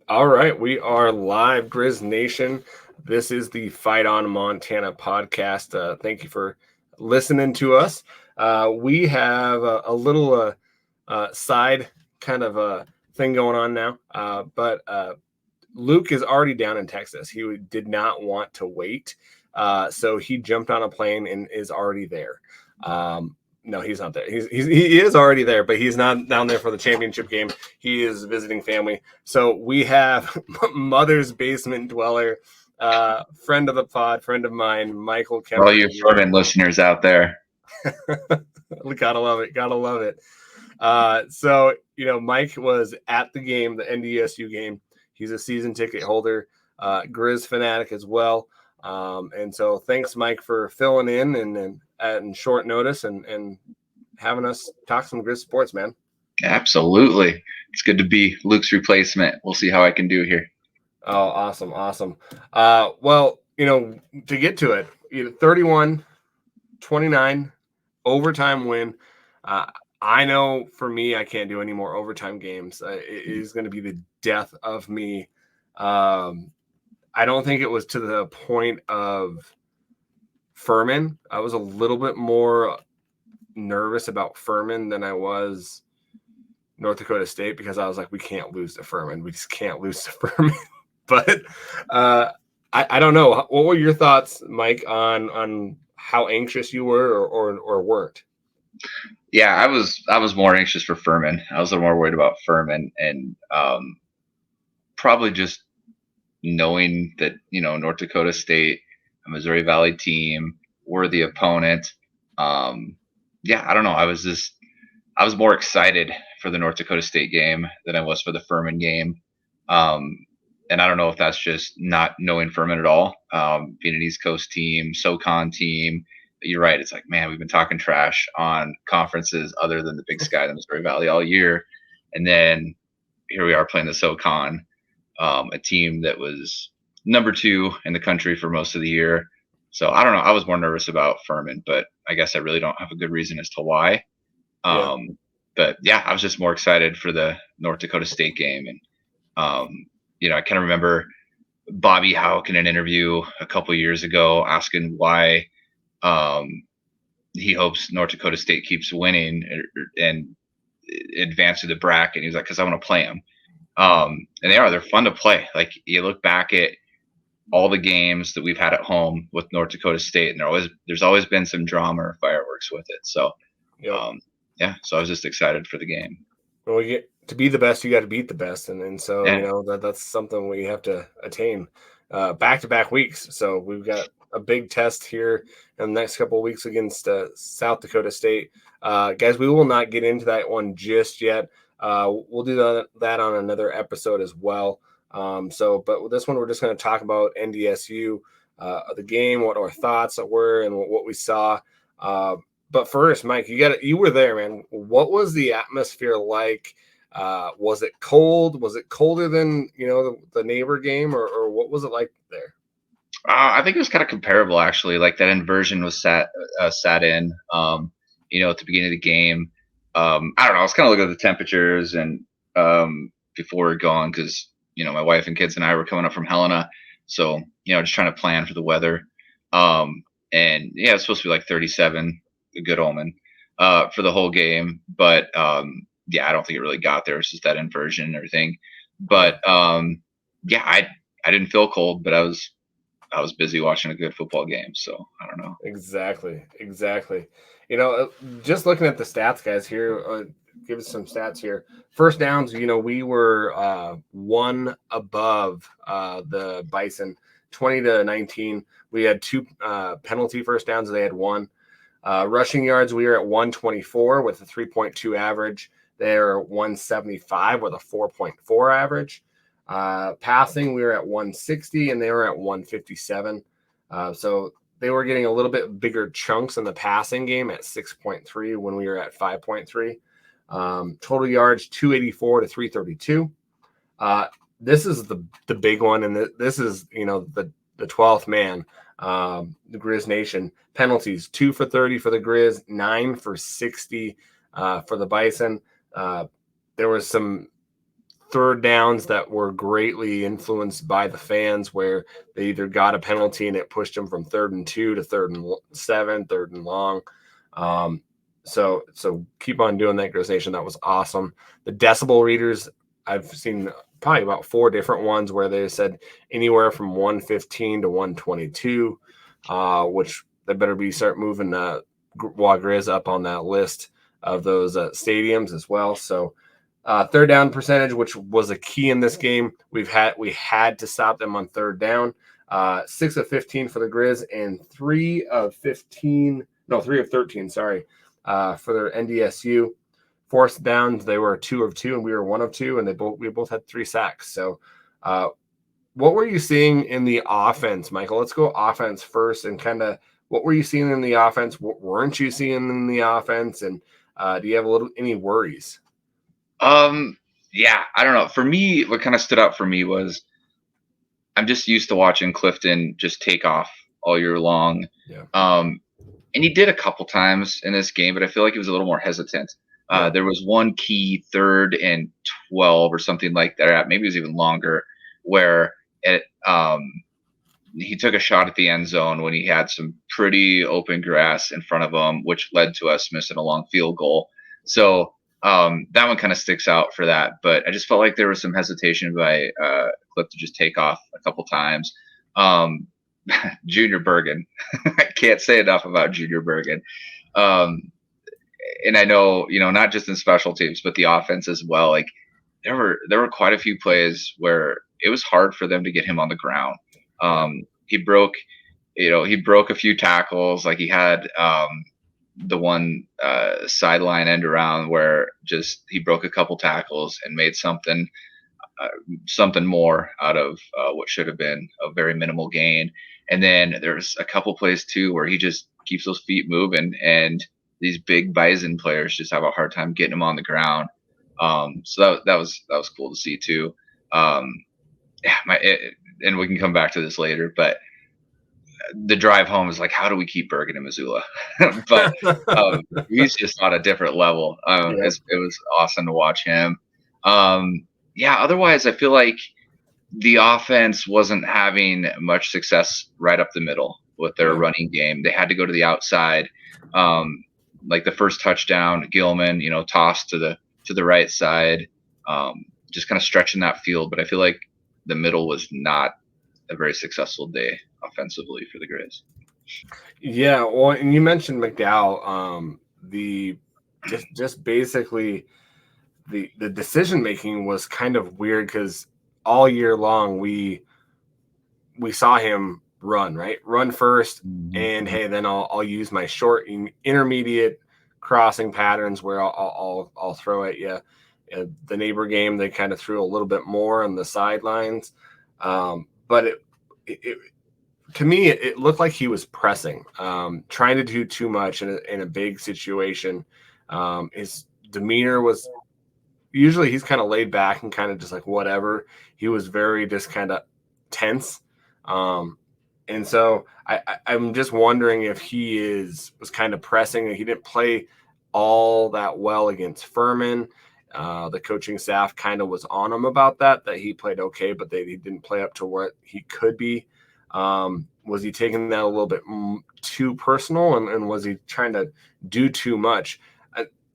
All right, we are live, Griz Nation. This is the Fight on Montana podcast. Thank you for listening to us. We have a little side kind of thing going on now, but Luke is already down in Texas. He did not want to wait, so he jumped on a plane and is already there. No, he's not there. He is already there, but he's not down there for the championship game. He is visiting family. So we have Mother's Basement Dweller, friend of the pod, friend of mine, Michael Kemper. All you Furman listeners out there. Gotta love it. Gotta love it. So, Mike was at the game, the NDSU game. He's a season ticket holder, Griz fanatic as well. And so thanks, Mike, for filling in and at short notice and having us talk some Griz sports, man. Absolutely. It's good to be Luke's replacement. We'll see how I can do here. Oh, awesome. Well, to get to it, 31-29 overtime win. I know for me, I can't do any more overtime games. It is going to be the death of me. I don't think it was to the point of Furman. I was a little bit more nervous about Furman than I was North Dakota State because I was like, we can't lose to Furman. We just can't lose to Furman. But I don't know. What were your thoughts, Mike, on how anxious you were or weren't? Yeah, I was more anxious for Furman. I was a little more worried about Furman and probably just knowing that, North Dakota State, a Missouri Valley team, worthy opponent. I don't know. I was more excited for the North Dakota State game than I was for the Furman game. And I don't know if that's just not knowing Furman at all, being an East Coast team, SoCon team. But you're right. It's like, man, we've been talking trash on conferences other than the Big Sky, the Missouri Valley all year. And then here we are playing the SoCon, a team that was number 2 in the country for most of the year. So I don't know. I was more nervous about Furman, but I guess I really don't have a good reason as to why. But yeah, I was just more excited for the North Dakota State game. And, I kind of remember Bobby Houck in an interview a couple of years ago asking why he hopes North Dakota State keeps winning and advance to the bracket. He's like, because I want to play them. And they're fun to play. Like you look back at all the games that we've had at home with North Dakota State, and there's always been some drama or fireworks with it. So, so I was just excited for the game. Well, to be the best, you got to beat the best, and so that's something we have to attain back-to-back weeks. So we've got a big test here in the next couple of weeks against South Dakota State. Guys, we will not get into that one just yet. We'll do that on another episode as well. But with this one, we're just going to talk about NDSU, the game, what our thoughts were, and what we saw. But first, Mike, you were there, man. What was the atmosphere like? Was it cold? Was it colder than the neighbor game, or what was it like there? I think it was kind of comparable, actually. Like that inversion was sat in, at the beginning of the game. I don't know. I was kind of looking at the temperatures and before we were going because my wife and kids and I were coming up from Helena, so just trying to plan for the weather. And it's supposed to be like 37, a good omen for the whole game. But I don't think it really got there. It's just that inversion and everything. But I didn't feel cold, but I was busy watching a good football game, so I don't know. Exactly. Just looking at the stats, guys, here, give us some stats here. First downs, we were 1 above the Bison, 20-19. We had 2 penalty first downs, they had 1. Rushing yards, we were at 124 with a 3.2 average. They're 175 with a 4.4 average. Passing, we were at 160 and they were at 157. So they were getting a little bit bigger chunks in the passing game at 6.3 when we were at 5.3. Total yards, 284 to 332. This is the big one, and this is the 12th man, the Griz Nation. Penalties, 2 for 30 for the Griz, 9 for 60 for the Bison. There was some third downs that were greatly influenced by the fans, where they either got a penalty and it pushed them from 3rd and 2 to 3rd and 7, 3rd and long. So keep on doing that, Griz Nation. That was awesome. The decibel readers, I've seen probably about 4 different ones where they said anywhere from 115 to 122, which they better be start moving Go Griz up on that list of those stadiums as well. So third down percentage, which was a key in this game, we had to stop them on third down. 6 of 15 for the Griz and 3 of 13, sorry, for their NDSU. Fourth downs, they were 2 of 2 and we were 1 of 2, and we both had 3 sacks. So what were you seeing in the offense, Michael? Let's go offense first, and kind of what were you seeing in the offense? What weren't you seeing in the offense? And do you have any worries? Yeah, I don't know. For me, what kind of stood out for me was I'm just used to watching Clifton just take off all year long. Yeah. And he did a couple times in this game, but I feel like he was a little more hesitant. There was one key 3rd and 12 or something like that. Maybe it was even longer, where he took a shot at the end zone when he had some pretty open grass in front of him, which led to us missing a long field goal. So that one kind of sticks out for that. But I just felt like there was some hesitation by Cliff to just take off a couple times. Junior Bergen. I can't say enough about Junior Bergen. And I know, not just in special teams, but the offense as well. Like there were quite a few plays where it was hard for them to get him on the ground. He broke a few tackles. Like he had the one sideline end around where just he broke a couple tackles and made something more out of what should have been a very minimal gain. And then there's a couple plays too where he just keeps those feet moving, and these big Bison players just have a hard time getting him on the ground. So that was cool to see too. And we can come back to this later, but the drive home is like, how do we keep Bergen in Missoula? But he's just on a different level. It was awesome to watch him. Otherwise, I feel like the offense wasn't having much success right up the middle with their running game. They had to go to the outside. Like the first touchdown, Gilman, tossed to the right side, just kind of stretching that field. But I feel like the middle was not a very successful day offensively for the Griz. Yeah, well, and you mentioned McDowell. Just basically the decision making was kind of weird, because all year long we saw him run first, and hey, then I'll use my short intermediate crossing patterns where I'll throw at you. The neighbor game, they kind of threw a little bit more on the sidelines, but it to me it looked like he was pressing, trying to do too much in a big situation. His demeanor was, usually he's kind of laid back and kind of just like whatever. He was very just kind of tense. And so I'm just wondering if he was kind of pressing. He didn't play all that well against Furman. The coaching staff kind of was on him about that he played okay, but he didn't play up to what he could be. Was he taking that a little bit too personal, and was he trying to do too much?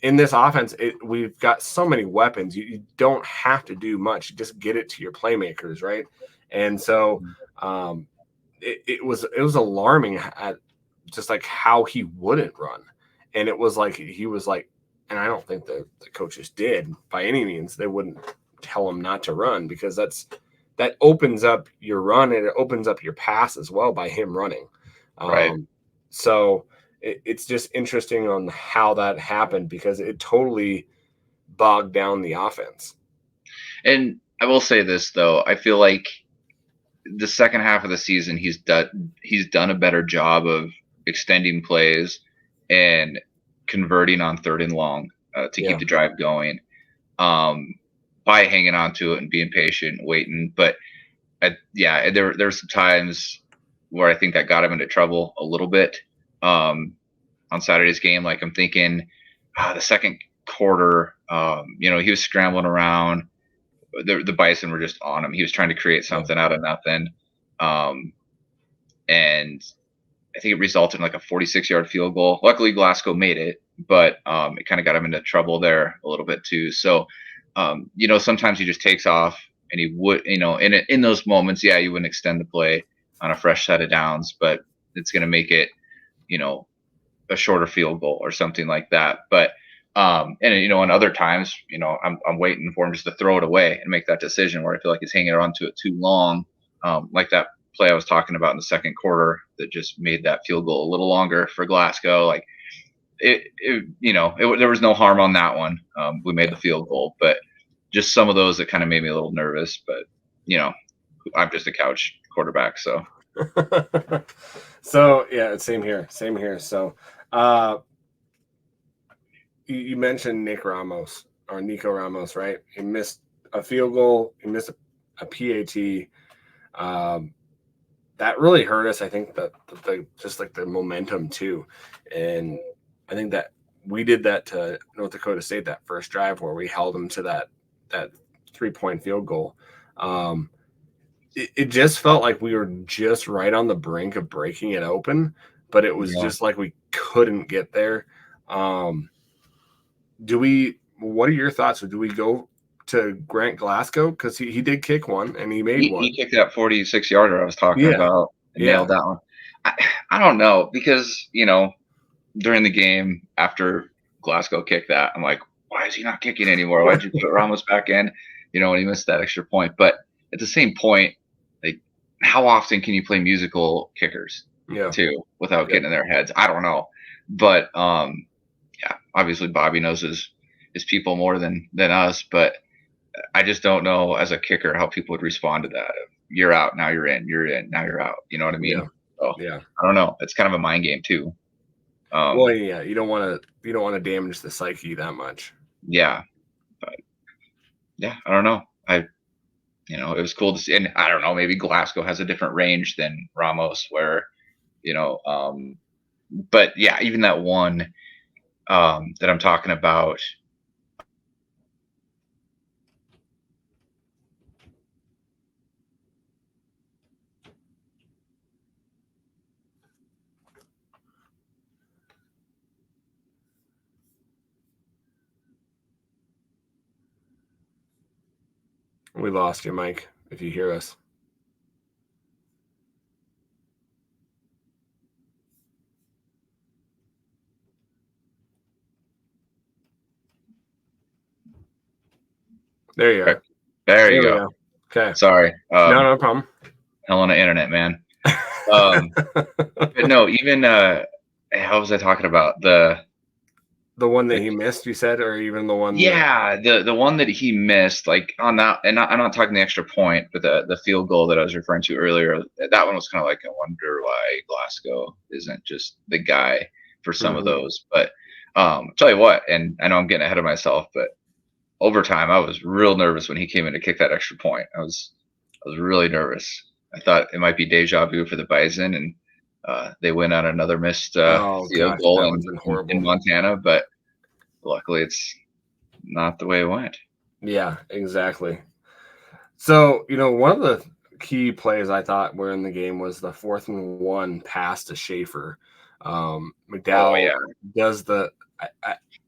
In this offense, we've got so many weapons. You don't have to do much. You just get it to your playmakers, right? And so it was alarming at just like how he wouldn't run. And it was like he was like, and I don't think the coaches did by any means. They wouldn't tell him not to run, because that opens up your run, and it opens up your pass as well by him running. Right. So it's just interesting on how that happened, because it totally bogged down the offense. And I will say this though, I feel like the second half of the season he's done a better job of extending plays and converting on 3rd and long to keep the drive going, by hanging on to it and being patient, waiting. But there were some times where I think that got him into trouble a little bit on Saturday's game. Like I'm thinking the second quarter, he was scrambling around. the Bison were just on him. He was trying to create something out of nothing, and I think it resulted in like a 46-yard field goal. Luckily, Glasgow made it, but it kind of got him into trouble there a little bit too. So, sometimes he just takes off, and he would, in those moments, yeah, you wouldn't extend the play on a fresh set of downs, but it's going to make it, a shorter field goal or something like that. But and other times, I'm waiting for him just to throw it away and make that decision where I feel like he's hanging on to it too long, like that play I was talking about in the second quarter that just made that field goal a little longer for Glasgow. Like there was no harm on that one. We made the field goal, but just some of those that kind of made me a little nervous. But I'm just a couch quarterback, so. So yeah, same here. So you mentioned Nico Ramos, right? He missed a field goal, he missed a PAT. That really hurt us. I think that just like the momentum too, and I think that we did that to North Dakota State that first drive where we held them to that 3-point field goal. It just felt like we were just right on the brink of breaking it open, but it was just like we couldn't get there. What are your thoughts? Do we go to Grant Glasgow? Because he did kick one and he made one. He kicked that 46-yarder I was talking about and nailed that one. I don't know, because, during the game after Glasgow kicked that, I'm like, why is he not kicking anymore? Why'd you put Ramos back in? And he missed that extra point. But at the same point, like, how often can you play musical kickers too without getting in their heads? I don't know. But obviously Bobby knows his people more than us, but I just don't know as a kicker how people would respond to that. You're out, now you're in, now you're out. You know what I mean? So, I don't know. It's kind of a mind game too. You don't want to damage the psyche that much. Yeah, but I don't know. It was cool to see, and I don't know, maybe Glasgow has a different range than Ramos, where, but yeah, even that one that I'm talking about. We lost you, Mike, if you hear us. There you are. There you go. Okay. Sorry. No problem. Hell on the internet, man. But no, even how was I talking about the one that he missed, you said, or even the one? The one that he missed, like on that, and I'm not talking the extra point, but the field goal that I was referring to earlier. That one was kind of like, I wonder why Glasgow isn't just the guy for some of those. But tell you what, and I know I'm getting ahead of myself, but overtime, I was real nervous when he came in to kick that extra point. I was really nervous. I thought it might be deja vu for the Bison, and they win on another missed field goal in Montana, but luckily it's not the way it went. Yeah, exactly. So, one of the key plays I thought were in the game was the 4th and 1 pass to Schaefer. McDowell does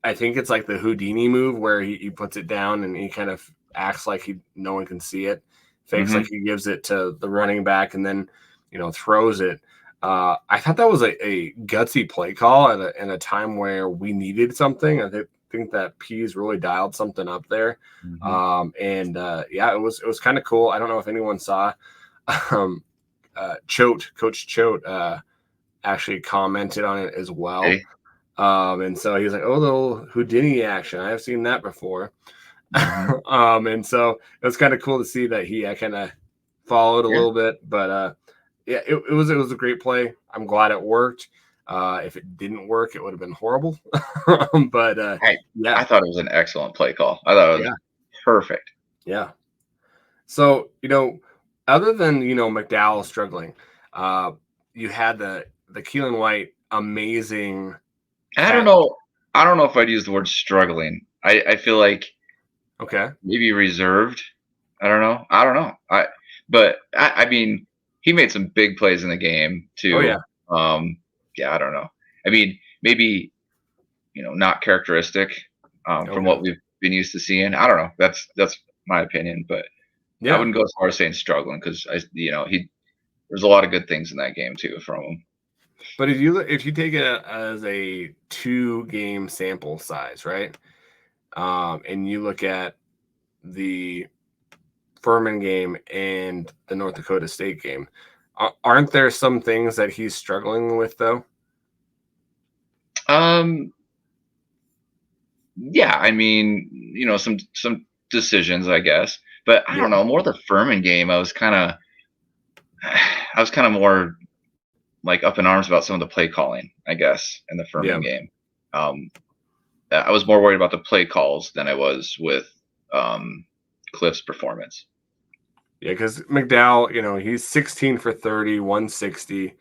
I think it's like the Houdini move where he puts it down and he kind of acts like no one can see it, fakes like he gives it to the running back and then, throws it. I thought that was a gutsy play call at a time where we needed something. I think that Pease really dialed something up there. It was kind of cool. I don't know if anyone saw Coach Choate actually commented on it as well. Hey. And so he's like, oh, the little Houdini action. I have seen that before. And so it was kind of cool to see that he kind of followed a little bit, but it was a great play. I'm glad it worked. If it didn't work, it would have been horrible. But I thought it was an excellent play call. I thought it was perfect. Yeah. So, other than, McDowell struggling, you had the Keelan White amazing. I don't know if I'd use the word struggling. I feel like maybe reserved. I don't know. I don't know. I mean, he made some big plays in the game Oh yeah, too. Yeah, I don't know. I mean, maybe not characteristic from okay, what we've been used to seeing. I don't know. That's my opinion, but I yeah. wouldn't go as far as saying struggling because he there's a lot of good things in that game too from him. But if you take it as a 2 game sample size, right? And you look at the Furman game and the North Dakota State game, aren't there some things that he's struggling with though? Um, yeah, I mean, some decisions, I guess, but I Yeah, don't know. More the Furman game, I was kind of more like up in arms about some of the play calling, I guess, in the yeah, Furman game. Um, I was more worried about the play calls than I was with um, Cliff's performance. yeah. Because McDowell, he's 16 for 30, 160,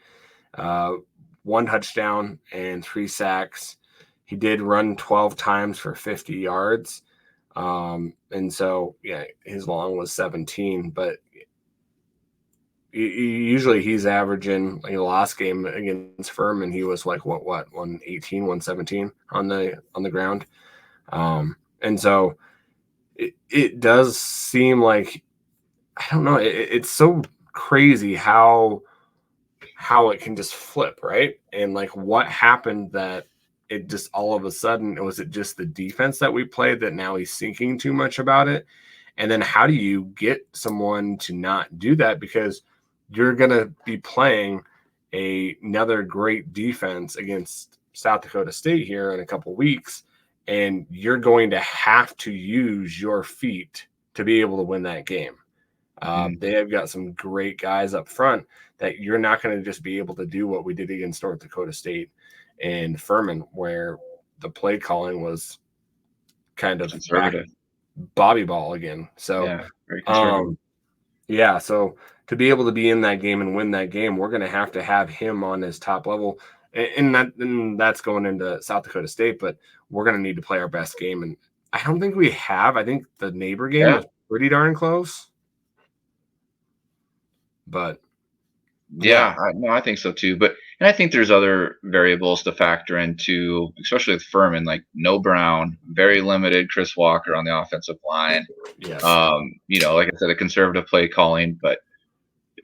uh, 1 touchdown and 3 sacks. He did run 12 times for 50 yards. And so, yeah, his long was 17, but usually he's averaging, like the last game against Furman, he was like what 118, 117 on the ground. And so it does seem like, I don't know, it's so crazy how it can just flip, right? And like what happened that it just all of a sudden, was it just the defense that we played that now he's thinking too much about it? And then how do you get someone to not do that? Because you're going to be playing another great defense against South Dakota State here in a couple weeks, and you're going to have to use your feet to be able to win that game. Mm. They have got some great guys up front that you're not going to just be able to do what we did against North Dakota State and Furman, where the play calling was kind of back Conservative. Bobby ball again. So, Yeah, very conservative. um, yeah, so to be able to be in that game and win that game, we're going to have him on his top level, and that's going into South Dakota State. But we're going to need to play our best game, and I don't think we have. I think the neighbor game Yeah. was pretty darn close, but yeah, Yeah, no, I think so too. And I think there's other variables to factor into, especially with Furman, like no Brown, very limited Chris Walker on the offensive line. yes, Like I said, a conservative play calling, but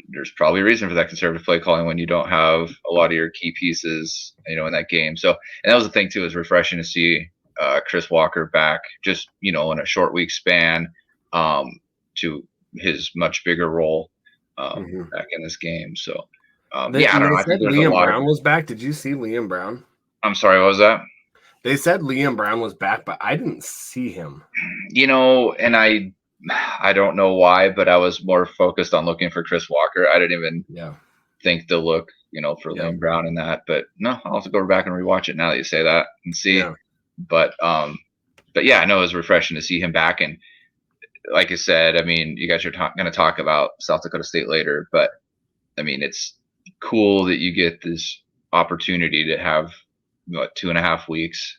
there's probably a reason for that conservative play calling when you don't have a lot of your key pieces, in that game. So, and that was the thing too, is refreshing to see Chris Walker back, just in a short week span, to his much bigger role hmm back in this game. So, they yeah, I and don't they know. I think said there's a Liam lot of. Brown was back. Did you see Liam Brown? I'm sorry, what was that? They said Liam Brown was back, but I didn't see him. And I don't know why, but I was more focused on looking for Chris Walker. I didn't even Yeah, think to look, for yeah, Liam Brown in that. But no, I'll have to go back and rewatch it now that you say that and see. yeah, But yeah, I know it was refreshing to see him back. And like I said, I mean, you guys are going to talk about South Dakota State later, but I mean, it's cool that you get this opportunity to have 2.5 weeks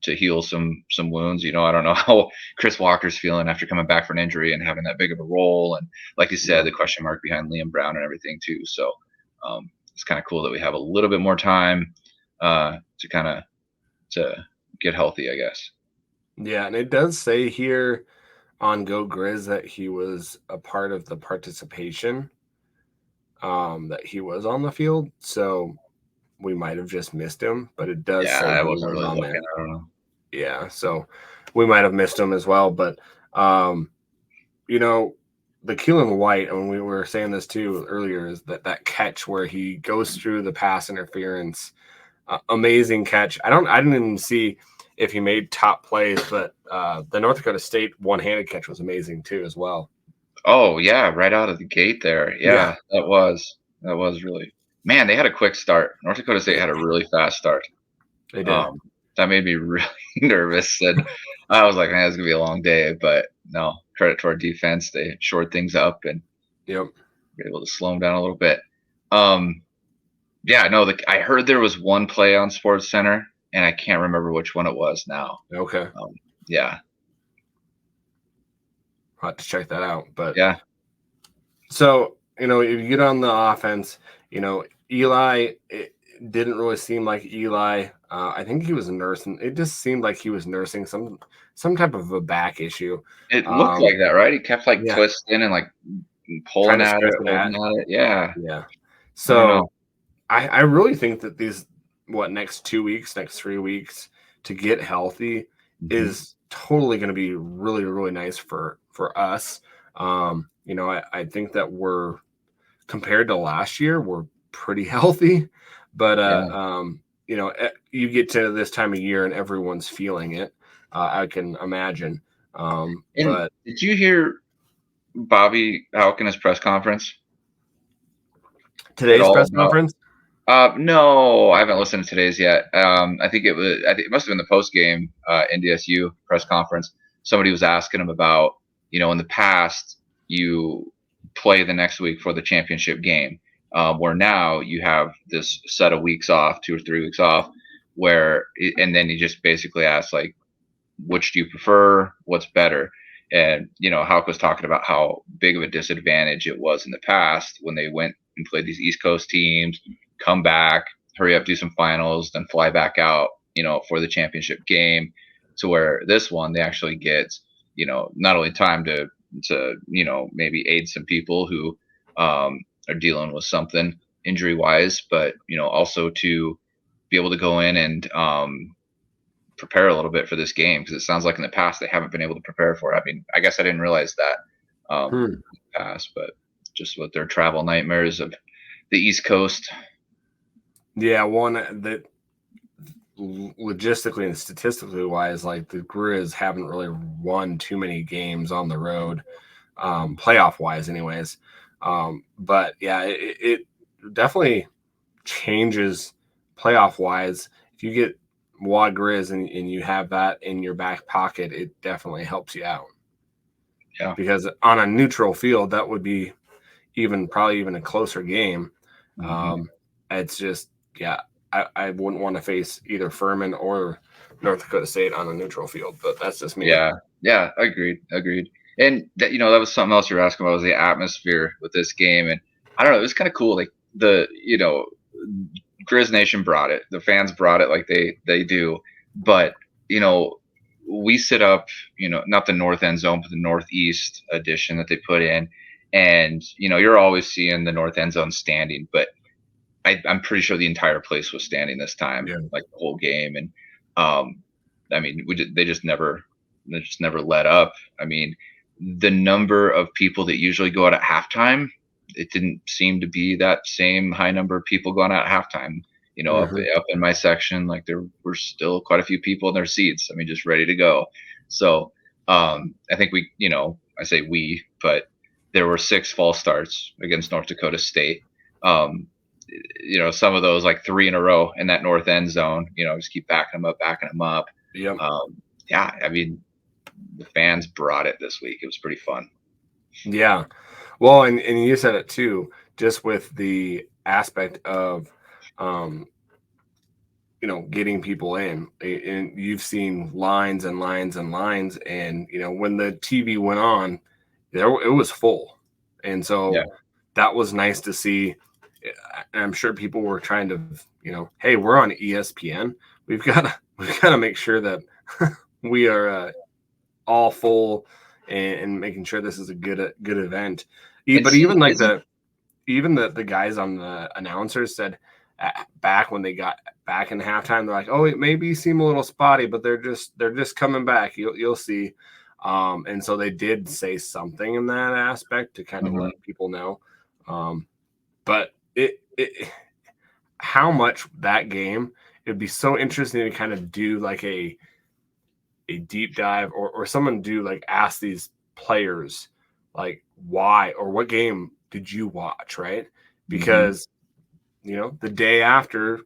to heal some wounds. I don't know how Chris Walker's feeling after coming back from an injury and having that big of a role, and like you said, yeah. the question mark behind Liam Brown and everything too. So it's kind of cool that we have a little bit more time to get healthy, I guess. Yeah, and it does say here on Go Griz that he was a part of the participation, that he was on the field. So we might have just missed him, but it does Yeah, say I he wasn't was really on looking. there. I don't know. Yeah, so we might have missed him as well. But um, you know, the Keelan White, and we were saying this too earlier, is that catch where he goes through the pass interference. Amazing catch. I didn't even see if he made top plays, but the North Dakota State one-handed catch was amazing too as well. Oh yeah, right out of the gate there. Yeah, Yeah, that was really, man. They had a quick start. North Dakota State had a really fast start. they did. Um, that made me really nervous, and I was like, man, it's gonna be a long day. But no, credit to our defense. They shored things up and Yep. were able to slow them down a little bit. Um, yeah, no, I heard there was one play on Sports Center, and I can't remember which one it was now. Okay. Um, yeah, I'll have to check that out. But Yeah. so, if you get on the offense, Eli, it didn't really seem like Eli. I think he was nursing. It just seemed like he was nursing some type of a back issue. It looked like that, right? He kept like Yeah, twisting and like trying pulling to at stretch it, it holding out. at it. Yeah. Yeah. I don't know. So I really think that these next 2 weeks, next 3 weeks to get healthy Mhm. is totally going to be really, really nice for us. I think that we're compared to last year, we're pretty healthy, but Yeah. you get to this time of year and everyone's feeling it. I can imagine. And But did you hear Bobby Houken's press conference at today's all press about? conference, No, I haven't listened to today's yet. I think it must have been the post game NDSU press conference. Somebody was asking him about, in the past you play the next week for the championship game, where now you have this set of weeks off, 2 or 3 weeks off, and then he just basically asked like, which do you prefer? What's better? And Hauck was talking about how big of a disadvantage it was in the past when they went and played these East Coast teams, come back, hurry up, do some finals, then fly back out, for the championship game. To where this one they actually get, not only time to maybe aid some people who are dealing with something injury wise, but also to be able to go in and prepare a little bit for this game, because it sounds like in the past they haven't been able to prepare for it. I mean, I guess I didn't realize that in hmm. the past, but just with their travel nightmares of the East Coast. Yeah, one that logistically and statistically wise, like the Grizz haven't really won too many games on the road, playoff wise, anyways. But yeah, it definitely changes playoff wise. If you get Wad Grizz and you have that in your back pocket, it definitely helps you out. Yeah. Because on a neutral field, that would be probably even a closer game. Hmm. Um, it's just, yeah, I wouldn't want to face either Furman or North Dakota State on a neutral field, but that's just me. Yeah. Yeah. Agreed. And that was something else you were asking about, was the atmosphere with this game. And I don't know, it was kind of cool. Like Grizz Nation brought it. The fans brought it like they do. But we sit up, not the north end zone, but the northeast edition that they put in. And you're always seeing the north end zone standing, but I'm pretty sure the entire place was standing this time, Yeah. like the whole game. And I mean, they just never let up. I mean, the number of people that usually go out at halftime, it didn't seem to be that same high number of people going out at halftime. Mm-hmm. Up in my section, like there were still quite a few people in their seats. I mean, just ready to go. So I think I say we, but there were 6 false starts against North Dakota State. Um, some of those like 3 in a row in that north end zone. Just keep backing them up. Yep. Yeah, I mean, the fans brought it this week. It was pretty fun. Yeah. Well, and you said it too, just with the aspect of, um, getting people in. And you've seen lines and lines and lines. And, when the TV went on, it was full. And Yeah. so that was nice to see. And I'm sure people were trying to, hey, we're on ESPN. We've got to make sure that we are all full and making sure this is a good event. And But see, even like isn't the guys on the announcers said back when they got back in halftime, they're like, oh, it maybe seem a little spotty, but they're just coming back. You'll see. And so they did say something in that aspect to kind of mhm. let people know. But it how much that game, it'd be so interesting to kind of do like a deep dive, or someone do like ask these players like why or what game did you watch, right? Mhm. Because the day after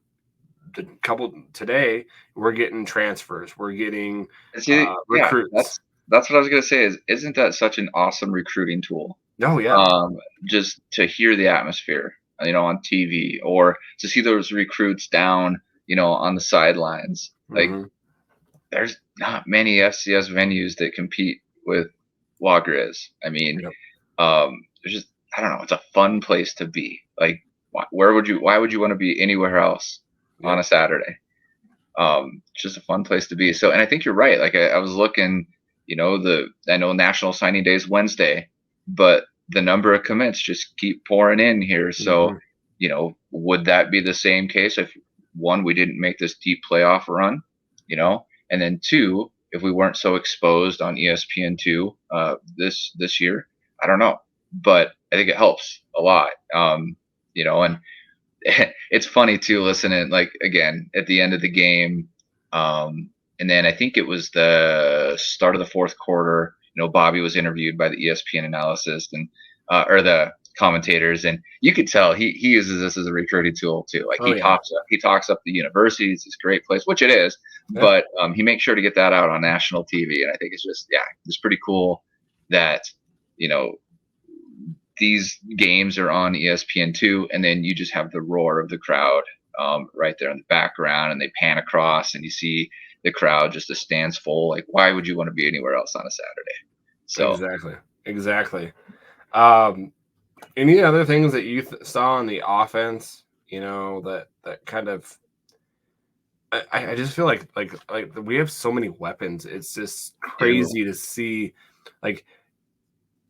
the couple today, we're getting transfers, we're getting And see, yeah, recruits. that's what I was gonna say. Isn't that such an awesome recruiting tool? Oh yeah. Um, just to hear the atmosphere, on TV, or to see those recruits down, on the sidelines. Like, Hmm. there's not many FCS venues that compete with Griz. I mean, Yep. it's just, I don't know. It's a fun place to be. Like, why would you want to be anywhere else on Yep. a Saturday? It's just a fun place to be. So, and I think you're right. Like I was looking, I know National Signing Day is Wednesday, but the number of commits just keep pouring in here. So, Hmm. would that be the same case if one, we didn't make this deep playoff run, and then two, if we weren't so exposed on ESPN2 this year? I don't know, but I think it helps a lot. And it's funny too, listening, like, again, at the end of the game, and then I think it was the start of the fourth quarter. Bobby was interviewed by the ESPN analyst and or the commentators, and you could tell he uses this as a recruiting tool too. Like Oh yeah. he talks up the university. It's this great place, which it is, Yeah. but he makes sure to get that out on national TV, and I think it's just, yeah, it's pretty cool that you know these games are on ESPN2, and then you just have the roar of the crowd right there in the background, and they pan across, and you see the crowd, just the stands full. Like, why would you want to be anywhere else on a Saturday? So, Exactly. Um, any other things that you saw on the offense? That kind of. I just feel like we have so many weapons. It's just do crazy to see. Like,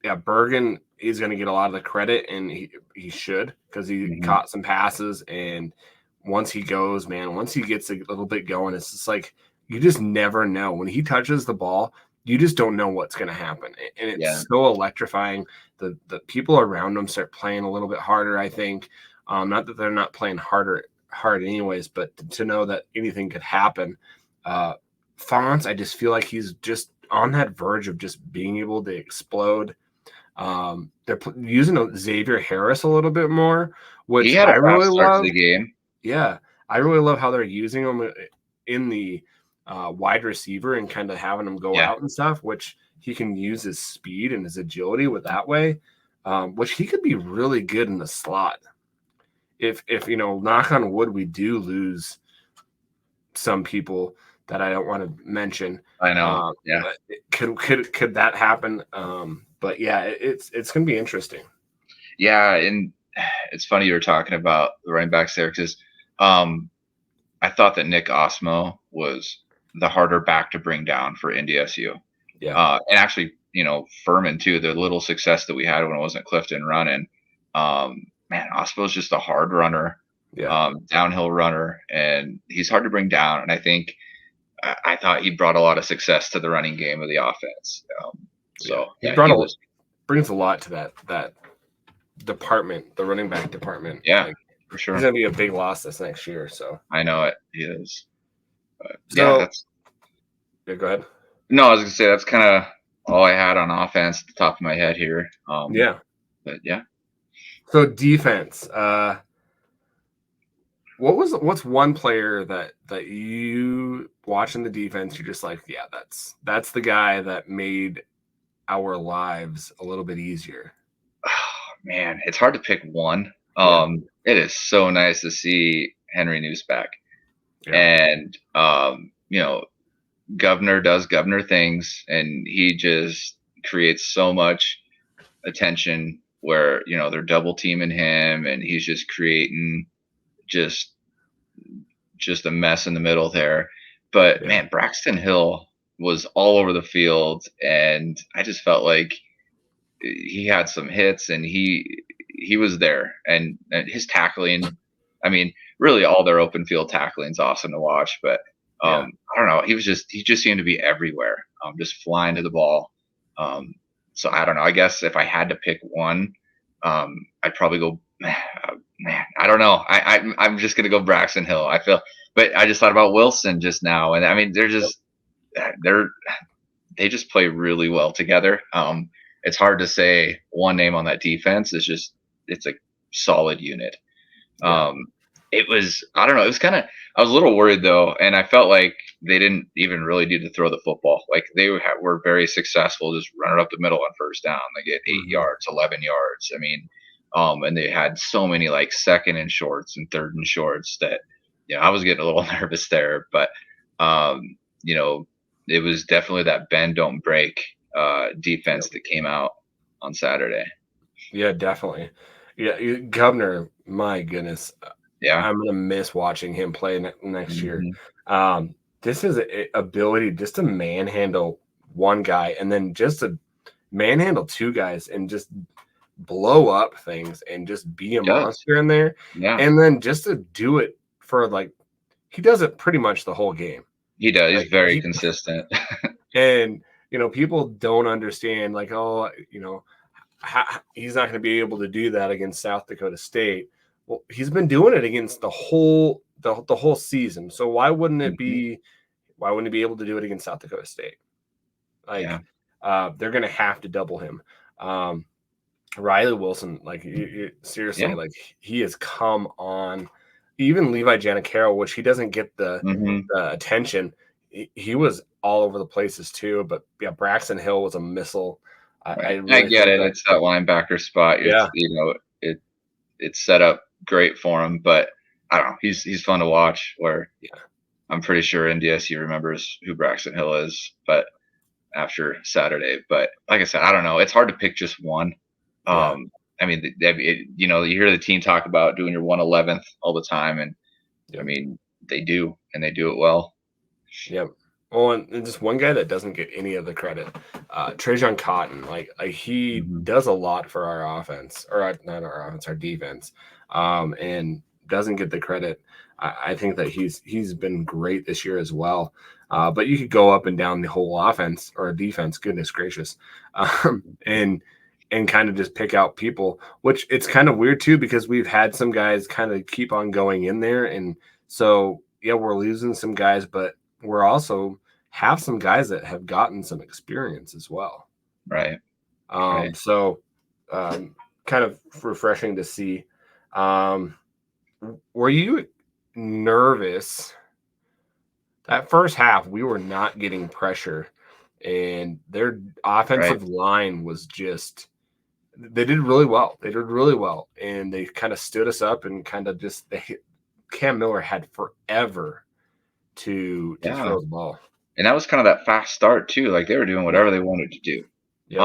yeah, Bergen is going to get a lot of the credit, and he should, because he mhm. caught some passes. And once he goes, man, once he gets a little bit going, it's just like you just never know when he touches the ball. You just don't know what's going to happen, and Yeah, it's so electrifying. The people around him start playing a little bit harder. I think, not that they're not playing hard anyways, but to know that anything could happen. Fonts, I just feel like he's just on that verge of just being able to explode. They're using Xavier Harris a little bit more, he which had I a rough really start to love. the game. Yeah, I really love how they're using him in the wide receiver and kind of having him go Yeah, out and stuff, which he can use his speed and his agility with that way, which he could be really good in the slot. If knock on wood, we do lose some people that I don't want to mention. I know. Yeah, But could that happen? But yeah, it's going to be interesting. yeah, and it's funny you were talking about the running backs there, because um, I thought that Nick Osmo was the harder back to bring down for NDSU. Yeah, And actually, Furman too, the little success that we had when it wasn't Clifton running. Man, Osmo's just a hard runner, yeah, downhill runner, and he's hard to bring down. And I think I thought he brought a lot of success to the running game of the offense. yeah. So He yeah, he was, brings a lot to that department, the running back department. yeah, Like, for he's sure. going to be a big loss this next year. So I know it. He is. But yeah, so yeah, go ahead. no, I was gonna say that's kind of all I had on offense at the top of my head here. Yeah. But yeah. So defense. What's one player that you watching the defense? You're just like, yeah, that's the guy that made our lives a little bit easier. Man, it's hard to pick one. Yeah. It is so nice to see Henry News back. Yeah. And Governor does Governor things, and he just creates so much attention where, they're double teaming him, and he's just creating just just a mess in the middle there. But Yeah. man, Braxton Hill was all over the field, and I just felt like he had some hits, and he was there, and his tackling. I mean, really, all their open field tackling is awesome to watch. But Yeah. I don't know, he just seemed to be everywhere, just flying to the ball. Um, so I don't know. I guess if I had to pick one, I'd probably go. Man, I don't know. I'm just gonna go Braxton Hill. I feel, but I just thought about Wilson just now, and I mean, they're they just play really well together. It's hard to say one name on that defense. It's a solid unit. Yeah. Um, it was, I don't know. It was kind of, I was a little worried though, and I felt like they didn't even really need to throw the football. Like were very successful, just running up the middle on first down. They get 8 yards, 11 yards. I mean, and they had so many like second and shorts and third and shorts that, I was getting a little nervous there, but um, you know, it was definitely that bend don't break defense that came out on Saturday. Yeah, definitely. Yeah, Governor, my goodness, Yeah. I'm gonna miss watching him play next year. Hmm. This is ability just to manhandle one guy and then just to manhandle two guys and just blow up things and just be a Does. monster in there, Yeah. and then just to do it for like he does it pretty much the whole game. He does. He's Like very he consistent. and people don't understand like oh he's not going to be able to do that against South Dakota State. Well, he's been doing it against the whole season. So Hmm. why wouldn't he be able to do it against South Dakota State? Yeah. Like they're going to have to double him. Riley Wilson, like seriously, Yeah. like he has come on. Even Levi Janicaro, which he doesn't get Hmm. the attention, he was all over the places too. But yeah, Braxton Hill was a missile. I Right. I really get think it. that It's that linebacker spot. yeah, It's set up great for him, but I don't know. He's fun to watch. Where yeah, I'm pretty sure NDSU remembers who Braxton Hill is, but after Saturday. But like I said, I don't know. It's hard to pick just one. yeah, I mean, you hear the team talk about doing your 111th all the time, and I yeah, mean, they do, and they do it well. yeah. Oh, and just one guy that doesn't get any of the credit, Trajan Cotton. Like he Hmm. does a lot for our offense, or not our offense, our defense, and doesn't get the credit. I think that he's been great this year as well. But you could go up and down the whole offense or defense. Goodness gracious, and kind of just pick out people, which it's kind of weird too because we've had some guys kind of keep on going in there, and so yeah, we're losing some guys, but we're also have some guys that have gotten some experience as well. Right. Um, Right. so kind of refreshing to see. Um, were you nervous that first half? We were not getting pressure, and their Right. offensive line was just they did really well. They did really well, and they kind of stood us up and kind of just Cam Miller had forever to Yeah. throw the ball. And that was kind of that fast start too. Like they were doing Yep. whatever they wanted to do. Yep.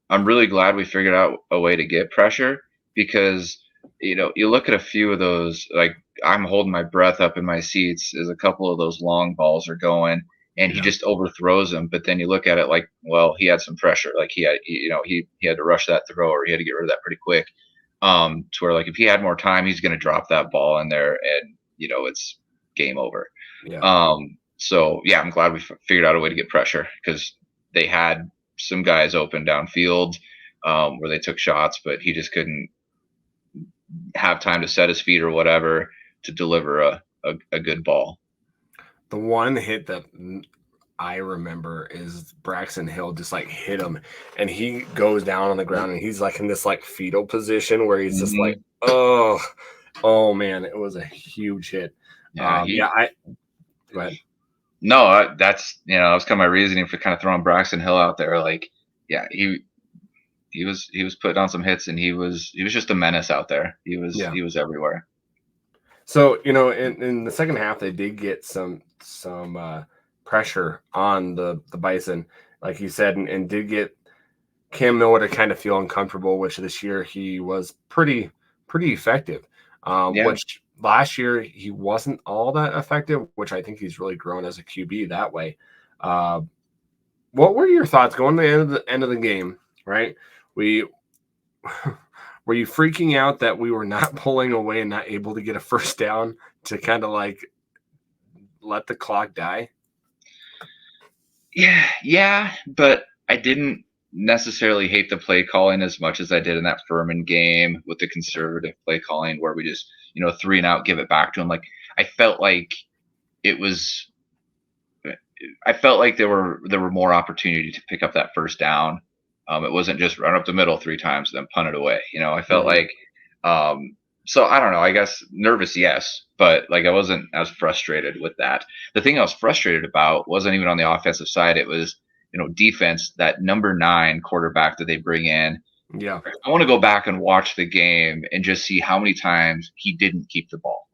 I'm really glad we figured out a way to get pressure because you look at a few of those. Like I'm holding my breath up in my seats as a couple of those long balls are going, and he Yeah. just overthrows them. But then you look at it like, well, he had some pressure. Like he had to rush that throw or he had to get rid of that pretty quick. To where like if he had more time, he's going to drop that ball in there, and it's game over. Yeah. So yeah, I'm glad we figured out a way to get pressure because they had some guys open downfield where they took shots, but he just couldn't have time to set his feet or whatever to deliver a good ball. The one hit that I remember is Braxton Hill just like hit him and he goes down on the ground and he's like in this like fetal position where he's just like, Hmm. oh man, it was a huge hit. Yeah, Yeah, I go ahead. no, that was kind of my reasoning for kind of throwing Braxton Hill out there. Like, yeah, he was putting on some hits and he was just a menace out there. He was Yeah. he was everywhere. So, in the second half, they did get some pressure on the Bison, like you said, and did get Cam Miller to kind of feel uncomfortable, which this year he was pretty effective. Yeah. Which last year he wasn't all that effective, which I think he's really grown as a QB that way. Uh, what were your thoughts going to the end of the game? Right, we were you freaking out that we were not pulling away and not able to get a first down to kind of like let the clock die? Yeah, but I didn't necessarily hate the play calling as much as I did in that Furman game with the conservative play calling where we just, 3 and out, give it back to him. Like I felt like it was I felt like there were more opportunity to pick up that first down. It wasn't just run up the middle 3 times and then punt it away. I felt Mhm. like so I don't know. I guess nervous, yes, but like I wasn't as frustrated with that. The thing I was frustrated about wasn't even on the offensive side. It was defense. That number 9 quarterback that they bring in. Yeah. I want to go back and watch the game and just see how many times he didn't keep the ball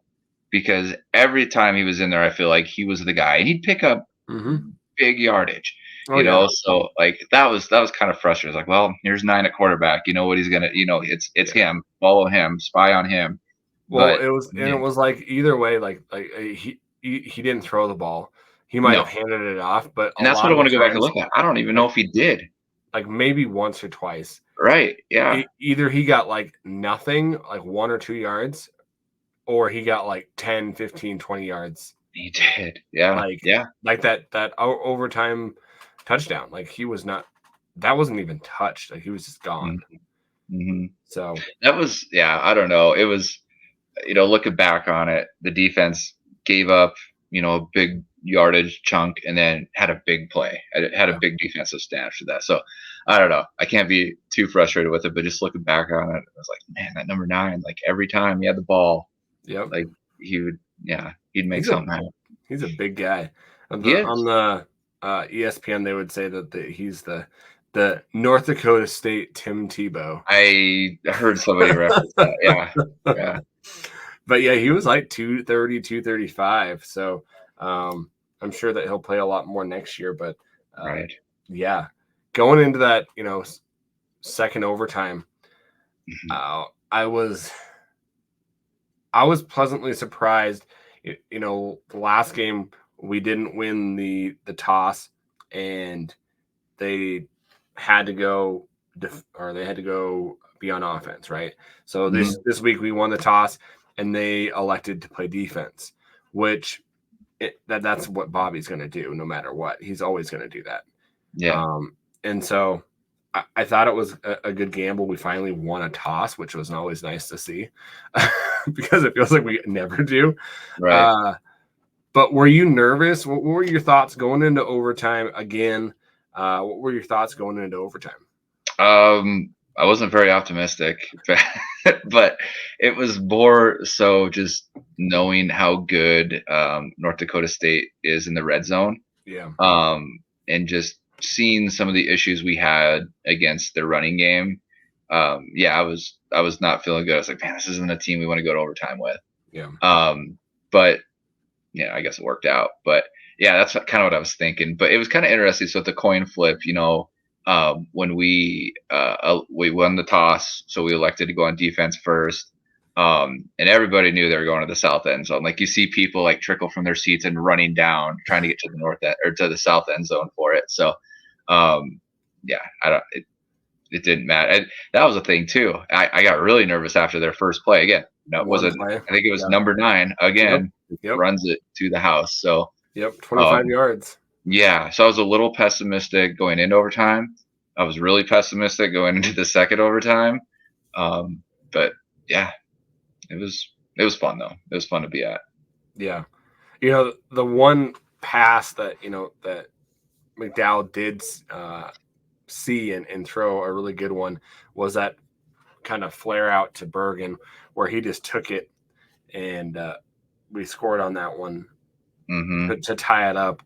because every time he was in there, I feel like he was the guy, and he'd pick up Hmm. big yardage. Oh yeah, So like that was kind of frustrating. It's like, well, here's 9 at quarterback. You know what he's gonna, it's yeah. him. Follow him, spy on him. Well, But it yeah, was like either way, he didn't throw the ball. He might no, have handed it off, but a and that's what lot I of want the to go back and times, look at. I don't even know like if he did. maybe once or twice, Right? Yeah, either he got like nothing, like 1 or 2 yards, or he got like 10, 15, 20 yards, he did. Yeah, like yeah. overtime touchdown. Like he was not, that wasn't even touched. Like he was just gone. Mm-hmm. So That was, yeah. I don't know. It was, looking back on it, the defense gave up, a big yardage chunk and then had a big play. It had a yeah, big defensive stand after that. So I don't know. I can't be too frustrated with it, but just looking back on it, I was like, man, that number 9, like every time he had the ball, yep. like he would, yeah, he'd make He's a something happen. he's a big guy. On He is. the ESPN, they would say that he's the North Dakota State Tim Tebow. I heard somebody reference that. Yeah. Yeah. But yeah, he was like 230, 235. So I'm sure that he'll play a lot more next year. But uh, Right. yeah, going into that, second overtime, Mhm. I was pleasantly surprised. The last game we didn't win the toss, and they had to go or they had to go be on offense, right? So Mhm. this week we won the toss, and they elected to play defense, which that's what Bobby's going to do no matter what. He's always going to do that. Yeah. And so I thought it was a good gamble. We finally won a toss, which was always nice to see because it feels like we never do. Right. Uh, but were you nervous? What were your thoughts going into overtime again? What were your thoughts going into overtime? I wasn't very optimistic, but it was more so just knowing how good North Dakota State is in the red zone, Yeah, and just seeing some of the issues we had against their running game. Yeah, I was not feeling good. I was like, man, this isn't a team we want to go to overtime with. yeah, But yeah, I guess it worked out. But yeah, that's kind of what I was thinking. But it was kind of interesting. So at the coin flip, when we won the toss, so we elected to go on defense first. And everybody knew they were going to the south end zone. Like you see people like trickle from their seats and running down, trying to get to the north end or to the south end zone for it. So, yeah, I don't. It didn't matter. And that was a thing too. I got really nervous after their first play. Again, no, it one wasn't. play. I think it was Yeah, number 9 yep, again. yep, Runs it to the house. So, 25 um, yards. yeah. So I was a little pessimistic going into overtime. I was really pessimistic going into the second overtime. Um, but yeah, it was fun though. It was fun to be at. Yeah, the one pass that that McDowell did see and throw a really good one was that kind of flare out to Bergen where he just took it and we scored on that one Hmm. to tie it up,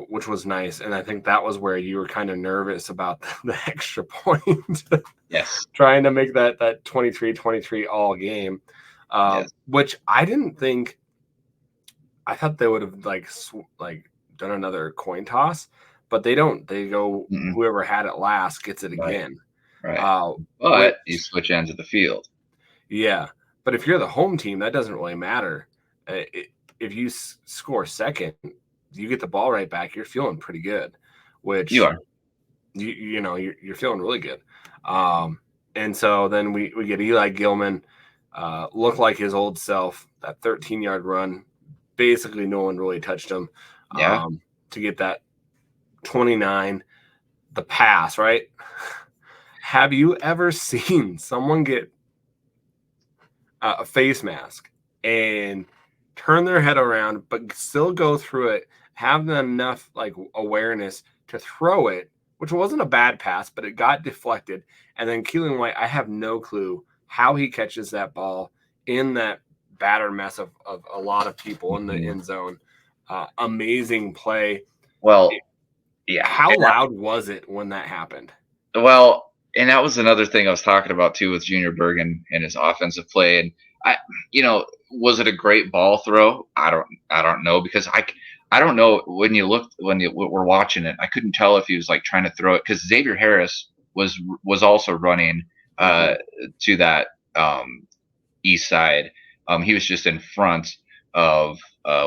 which was nice. And I think that was where you were kind of nervous about the extra point, Yes. trying to make that 23-23 all game, Yes. which I didn't think. I thought they would have like done another coin toss, but they don't. They go Mm-mm. whoever had it last gets it Right. again. Right. Uh, which But you switch ends of the field. yeah, but if you're the home team, that doesn't really matter. If you score second, you get the ball right back. You're feeling pretty good, You which are. you're feeling really good. And so then we get Eli Gilman, look like his old self. That 13-yard run, basically no one really touched him, Yeah. to get that 29. The pass, right? Have you ever seen someone get a face mask and turn their head around, but still go through it, have enough like awareness to throw it, which wasn't a bad pass, but it got deflected. And then Keelan White, I have no clue how he catches that ball in that battered mess of a lot of people in the Mhm. end zone. Amazing play. Well, yeah. How loud was it when that happened? Well, and that was another thing I was talking about too with Junior Bergen and his offensive play. And I, was it a great ball throw? I don't know because I don't know when you were watching it, I couldn't tell if he was like trying to throw it because Xavier Harris was also running to that east side. He was just in front of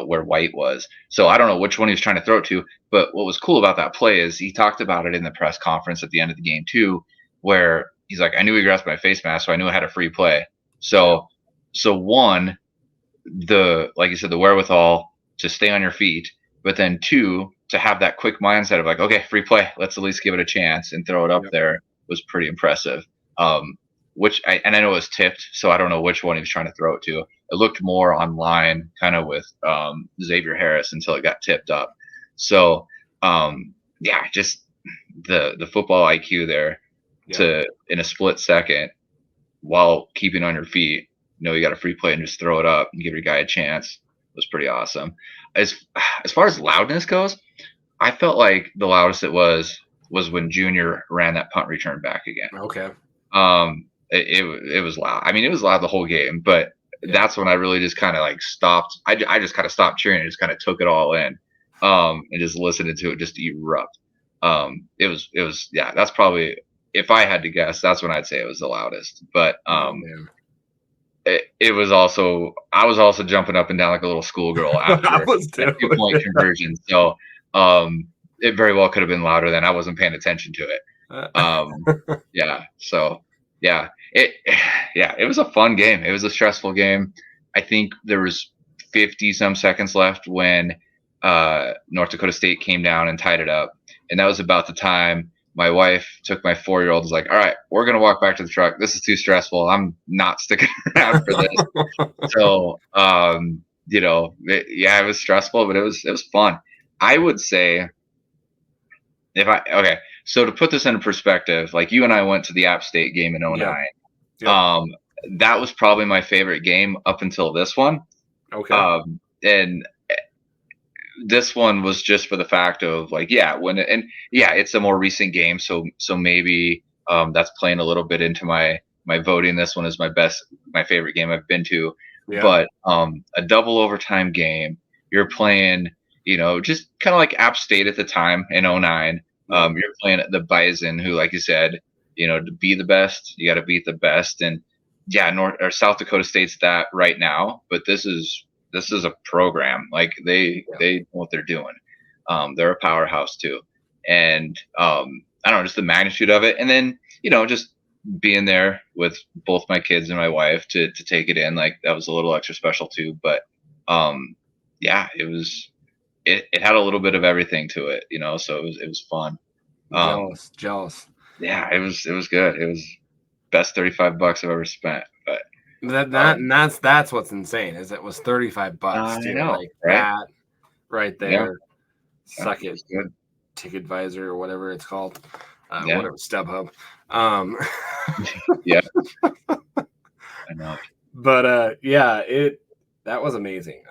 where White was. So I don't know which one he was trying to throw it to. But what was cool about that play is he talked about it in the press conference at the end of the game too, where he's like, I knew he grasped my face mask, so I knew I had a free play. So one, like you said, the wherewithal to stay on your feet, but then two, to have that quick mindset of like, okay, free play, let's at least give it a chance and throw it up there was pretty impressive. I know it was tipped, so I don't know which one he was trying to throw it to. It looked more online, kind of with Xavier Harris until it got tipped up. So just the football IQ there to in a split second while keeping on your feet. You got a free play and just throw it up and give your guy a chance was pretty awesome. As far as loudness goes, I felt like the loudest it was when Junior ran that punt return back again. Okay. It was loud. I mean, it was loud the whole game, but that's when I really just kind of like stopped. I just kind of stopped cheering and just kind of took it all in, and just listened to it just erupt. It was that's probably, if I had to guess, that's when I'd say it was the loudest. But it was also, I was also jumping up and down like a little schoolgirl after I was that 2-point conversion. So it very well could have been louder than I wasn't paying attention to it. It was a fun game. It was a stressful game. I think there was 50 some seconds left when North Dakota State came down and tied it up. And that was about the time my wife took my 4-year-old, was like, all right, we're going to walk back to the truck. This is too stressful. I'm not sticking around for this. So, it was stressful, but it was fun. I would say so to put this into perspective, like you and I went to the App State game in 2009. That was probably my favorite game up until this one. Okay. And this one was just for the fact of like, it's a more recent game. So maybe that's playing a little bit into my voting. This one is my favorite game I've been to. Yeah. But a double overtime game, you're playing, just kind of like App State at the time in 2009. You're playing the Bison, who, like you said, to be the best, you got to beat the best. And South Dakota State's that right now, but this is a program. Like they know what they're doing. They're a powerhouse too. And I don't know, just the magnitude of it. And then, just being there with both my kids and my wife to take it in, like that was a little extra special too. But it had a little bit of everything to it, so it was fun. Jealous. Yeah, it was good. It was best $35 I've ever spent. But that's what's insane, is it was $35. I know, like that right there. Yeah. Suck it. Good. TicketVisor or whatever it's called. Whatever, StubHub. Yeah. I know. But that was amazing.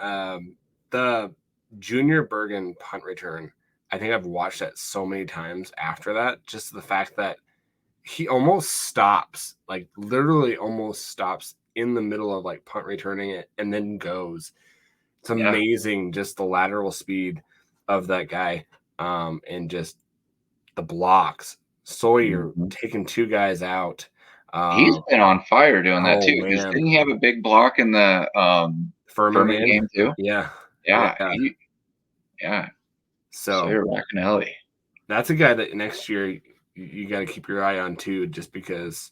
The Junior Bergen punt return, I think I've watched that so many times after that. Just the fact that he almost stops, like literally almost stops in the middle of like punt returning it and then goes. It's amazing, just the lateral speed of that guy, and just the blocks. Sawyer taking 2 guys out. He's been on fire doing that too. Because didn't he have a big block in the Furman game too? Yeah. So Sawyer Racanelli. That's a guy that next year you got to keep your eye on too, just because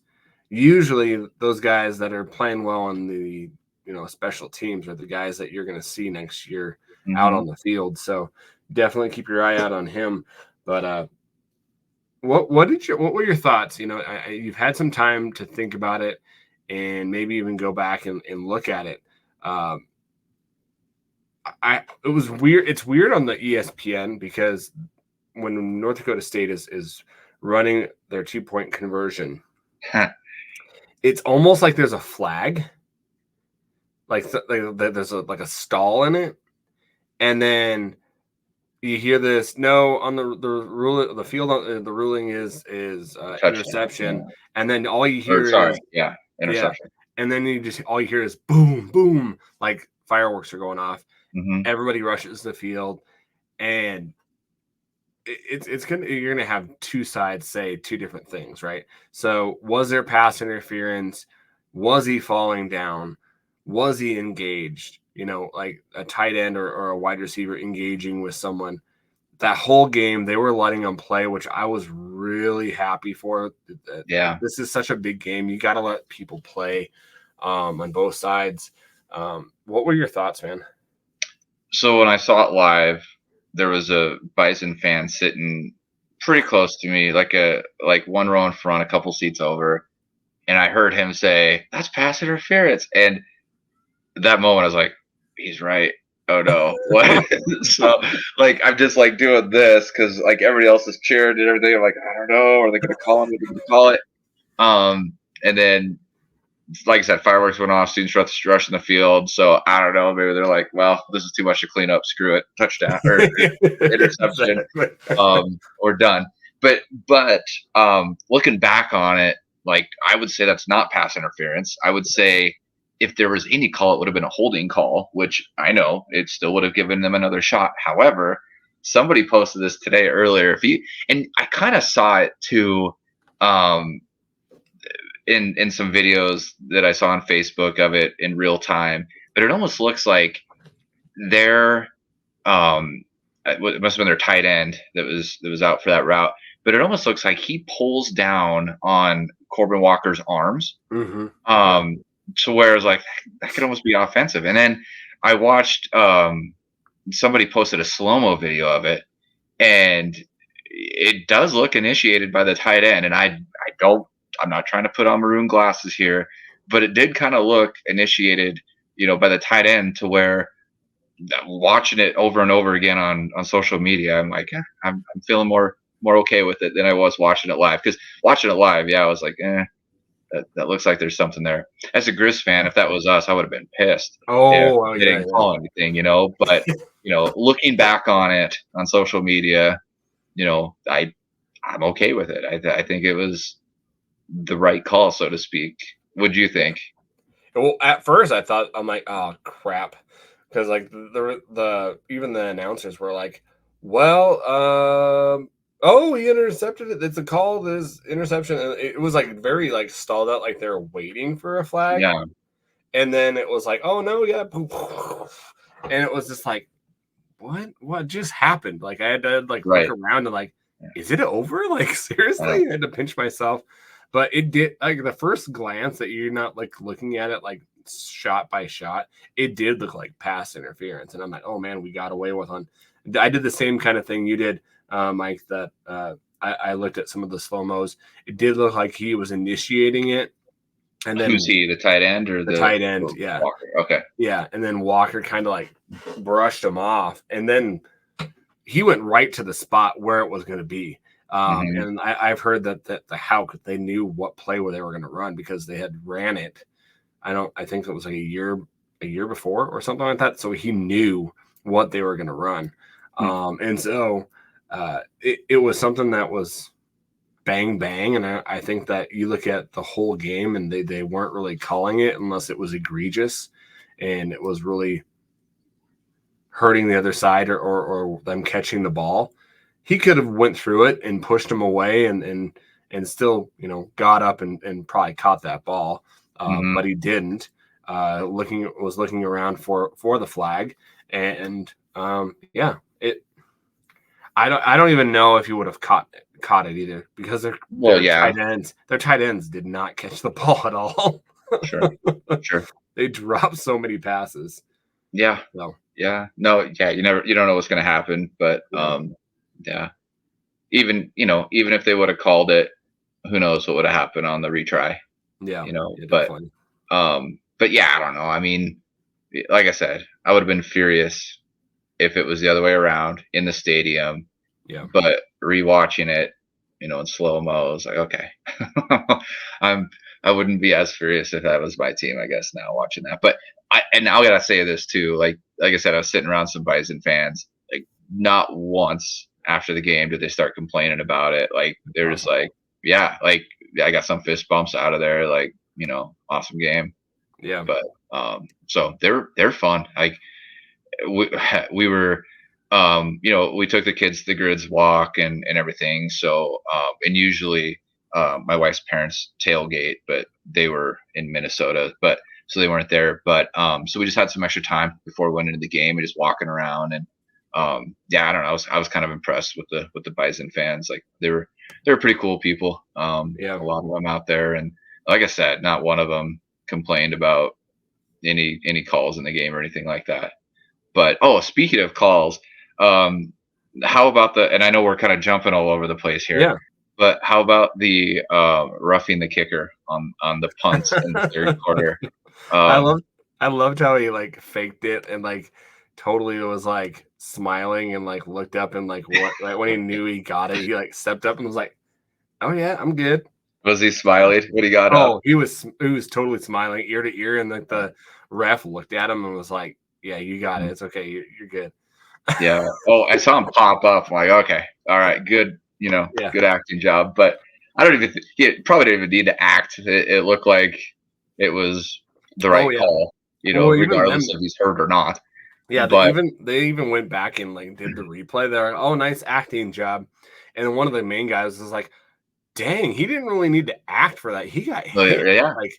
usually those guys that are playing well on the special teams are the guys that you're going to see next year out on the field. So definitely keep your eye out on him. But what were your thoughts? You've had some time to think about it and maybe even go back and look at it. It was weird. It's weird on the ESPN because when North Dakota State is running their 2-point conversion, it's almost like there's a flag, like there's a stall in it, and then you hear this on the rule, the field, the ruling is interception, and then all you hear is interception, and then all you hear is boom, boom, like fireworks are going off. Everybody rushes the field, and it's gonna you're gonna have two sides say two different things, right? So was there pass interference? Was he falling down? Was he engaged? Like a tight end or a wide receiver engaging with someone. That whole game, they were letting them play, which I was really happy for. Yeah. This is such a big game. You got to let people play on both sides. What were your thoughts, man? So when I saw it live, there was a Bison fan sitting pretty close to me, like one row in front, a couple seats over, and I heard him say, "That's pass interference." And that moment, I was like, "He's right." Oh no, what? So like I'm just like doing this because like everybody else is cheering and everything. I'm like, I don't know, are they gonna call it? Are they gonna call it? And then like I said, fireworks went off, students rushing the field. So I don't know, maybe they're like, well, this is too much to clean up. Screw it, touchdown or interception. Exactly. We're done. But looking back on it, like I would say that's not pass interference. I would say if there was any call, it would have been a holding call, which I know it still would have given them another shot. However, somebody posted this today earlier. And I kind of saw it too. Um, in some videos that I saw on Facebook of it in real time, but it almost looks like their it must have been their tight end that was out for that route, but it almost looks like he pulls down on Corbin Walker's arms, Mm-hmm. to where it's like that could almost be offensive. And then I watched somebody posted a slow mo video of it, and it does look initiated by the tight end, and I'm not trying to put on maroon glasses here, but it did kind of look initiated, by the tight end to where watching it over and over again on social media, I'm like, I'm feeling more okay with it than I was watching it live. Because watching it live, yeah, I was like, that looks like there's something there. As a Grizz fan, if that was us, I would have been pissed if they Yeah, didn't call anything, But looking back on it on social media, I'm okay with it. I think it was the right call, so to speak. What'd you think? Well, at first I thought I'm like, oh crap, because like the even the announcers were like, well, oh, he intercepted it. It's a call. This interception, and it was like very like stalled out, like they're waiting for a flag, Yeah, and then it was like, oh no, yeah, and it was just like, what just happened? Like I had to like look right. around and like, Yeah. is it over? Like seriously, I had to pinch myself. But it did like the first glance that you're not like looking at it like shot by shot, it did look like pass interference. And I'm like, oh man, we got away with one. I did the same kind of thing you did, Mike, that I looked at some of the slow-mos. It did look like he was initiating it. And then Who's he, the tight end or the the tight end, yeah. Walker? Okay. Yeah. And then Walker kind of like brushed him off. And then he went right to the spot where it was going to be. Mhm. And I've heard that the Hawk, they knew what play where they were going to run because they had ran it. I think it was like a year before or something like that. So he knew what they were going to run. And so it was something that was bang, bang. And I think that you look at the whole game and they weren't really calling it unless it was egregious and it was really hurting the other side or them catching the ball. He could have went through it and pushed him away and still, got up and probably caught that ball. Mhm. But he didn't. Was looking around for the flag. And yeah, I don't even know if he would have caught it either because Well, yeah, their tight ends did not catch the ball at all. sure, sure. They dropped so many passes. Yeah, So yeah. No, yeah, you don't know what's gonna happen, but, yeah, yeah. Even if they would have called it, who knows what would have happened on the retry, yeah, you know? yeah, But, definitely. yeah, I don't know. I mean, like I said, I would have been furious if it was the other way around in the stadium, Yeah. but rewatching it, in slow-mo, I was like, "Okay." I'm I wouldn't be as furious if that was my team, I guess, now watching that. But I gotta say this too, like I said, I was sitting around some Bison fans, like, not once after the game did they start complaining about it. Like, they're just Awesome. like, "Yeah, like, I got some fist bumps out of there, like, awesome game." Yeah. But, so they're fun. Like, we we were we took the kids to the Griz walk and everything. So, and usually, my wife's parents tailgate, but they were in Minnesota, but so they weren't there. But so we just had some extra time before we went into the game and just walking around and yeah, I don't know. I was kind of impressed with the Bison fans. Like they were pretty cool people. Yeah. A lot of them out there, and like I said, not one of them complained about any calls in the game or anything like that. But speaking of calls, um, how about and I know we're kind of jumping all over the place here, Yeah. but how about the roughing the kicker on the punts in the third quarter? I Um, loved I loved how he like faked it and like totally was like smiling and like looked up and like what like when he knew he got it, he like stepped up and was like, "Oh yeah, I'm good." was he smiling when he got up? Oh, he was totally smiling ear to ear, and like the ref looked at him and was like, "Yeah, you got it. It's okay. You're good." Yeah. Oh, I saw him pop up. I'm like, okay, all right, good. Yeah. Good acting job. But I don't even. He probably didn't even need to act. It looked like it was the Oh right yeah. call. Well, even Regardless then, if he's hurt or not. yeah, But they even went back and like did the replay. They're like, "Oh, nice acting job," and then one of the main guys was like, "Dang, he didn't really need to act for that. He got hit yeah, like."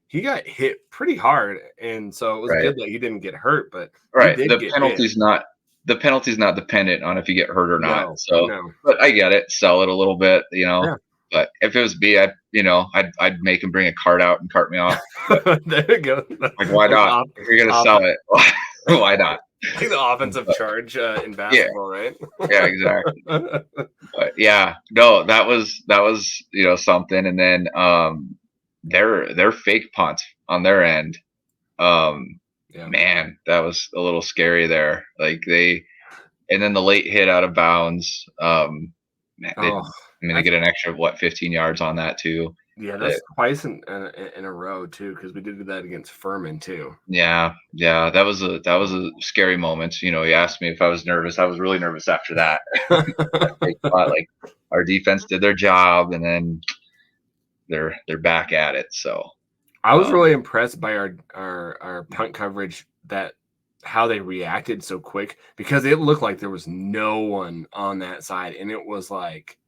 He got hit pretty hard, and so it was right, good that he didn't get hurt, but he right. did get hit. The penalty's not dependent on if you get hurt or not. No, So, no. but I get it. Sell it a little bit. Yeah. But if it was me, I'd make him bring a cart out and cart me off. But There you go. like, why Like not? If you're gonna sell it, why not? like the offensive But, charge in yeah, basketball, right? yeah, exactly. But yeah, no, that was something. And then their fake punt on their end, um, Yeah. man, that was a little scary there. Like and then the late hit out of bounds. Man, Oh, they that's get an extra 15 yards on that too. yeah, That that's twice in a row too, because we did that against Furman too. yeah, that was a scary moment. He asked me if I was nervous. I was really nervous after that. They thought like our defense did their job, and then they're back at it. So I was um, really impressed by our punt coverage that how they reacted so quick because it looked like there was no one on that side, and it was like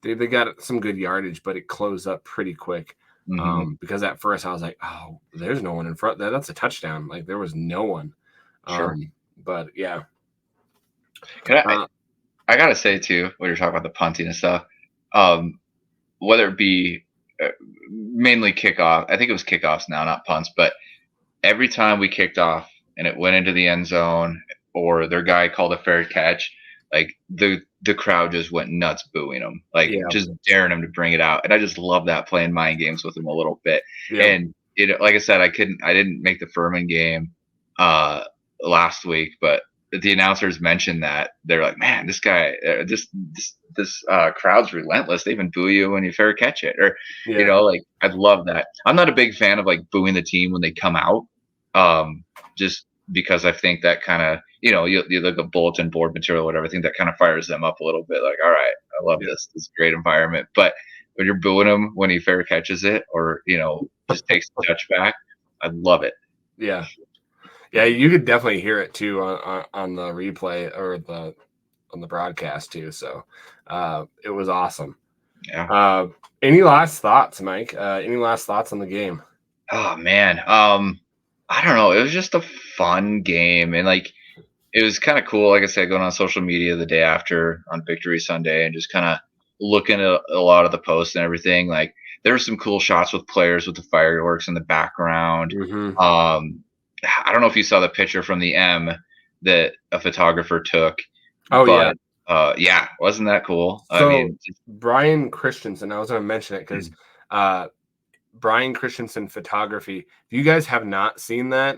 they got some good yardage, but it closed up pretty quick. mhm, Because at first I was like, oh, there's no one in front. That's a touchdown. Like there was no one. sure. But yeah. And Uh, I gotta say too, when you're talking about the punting and stuff, um, whether it be mainly kickoff, I think it was kickoffs now, not punts, but every time we kicked off and it went into the end zone or their guy called a fair catch, like the crowd just went nuts booing them, like yeah. just daring them to bring it out. And I just love that, playing mind games with them a little bit. Yeah. And like I said, I didn't make the Furman game uh last week, but the announcers mentioned that they're like, man, this guy, this crowd's relentless. They even boo you when you fair catch it, or Yeah. like I'd love that. I'm not a big fan of like booing the team when they come out, just because I think that kind of you look at bulletin board material, or whatever. I think that kind of fires them up a little bit. Like, all right, I love Yeah. this. This is a great environment. But when you're booing him when he fair catches it, or just takes the touchback, I love it. Yeah. Yeah. You could definitely hear it too on the replay or on the broadcast too. So it was awesome. Yeah. Any last thoughts, Mike? Any last thoughts on the game? Oh man. I don't know. It was just a fun game, and like it was kind of cool. Like I said, going on social media the day after on Victory Sunday and just kind of looking at a lot of the posts and everything. Like there were some cool shots with players with the fireworks in the background. Mm-hmm. I don't know if you saw the picture from the M that a photographer took, Oh yeah. but yeah, wasn't that cool? I So mean, Brian Christensen, I was going to mention it because Brian Christensen photography. If you guys have not seen that,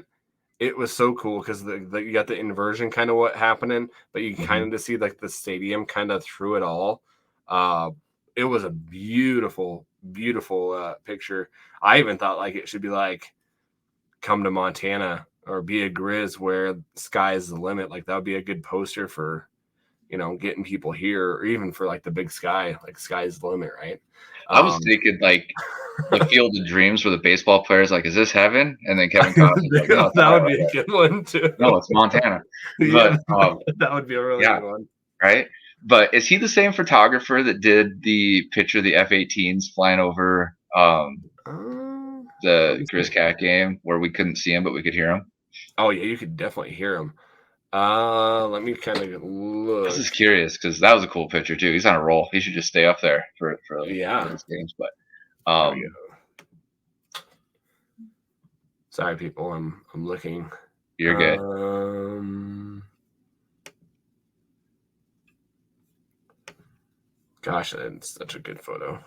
it was so cool because you got the inversion kind of what happening, but you kind of to see like the stadium kind of through it all. It was a beautiful, beautiful picture. I even thought like it should be like come to Montana or be a Griz where sky is the limit. Like that would be a good poster for getting people here, or even for like the big sky, like sky's the limit, right? I was thinking like the Field of Dreams where the baseball player's like, "Is this heaven?" And then Kevin Costner's like, "No, it's That not would be right a there. good one too. No, it's Montana." Yeah, But that would be a really yeah, good one. right. But is he the same photographer that did the picture of the F-18s flying over Let the me Grizz see. Cat game where we couldn't see him but we could hear him? Oh yeah, you could definitely hear him. Let me kind of I was look. just curious because that was a cool picture too. He's on a roll. He should just stay up there for Yeah, those games. But there we um, go. Sorry, people. I'm looking. you're good. Gosh, that's such a good photo.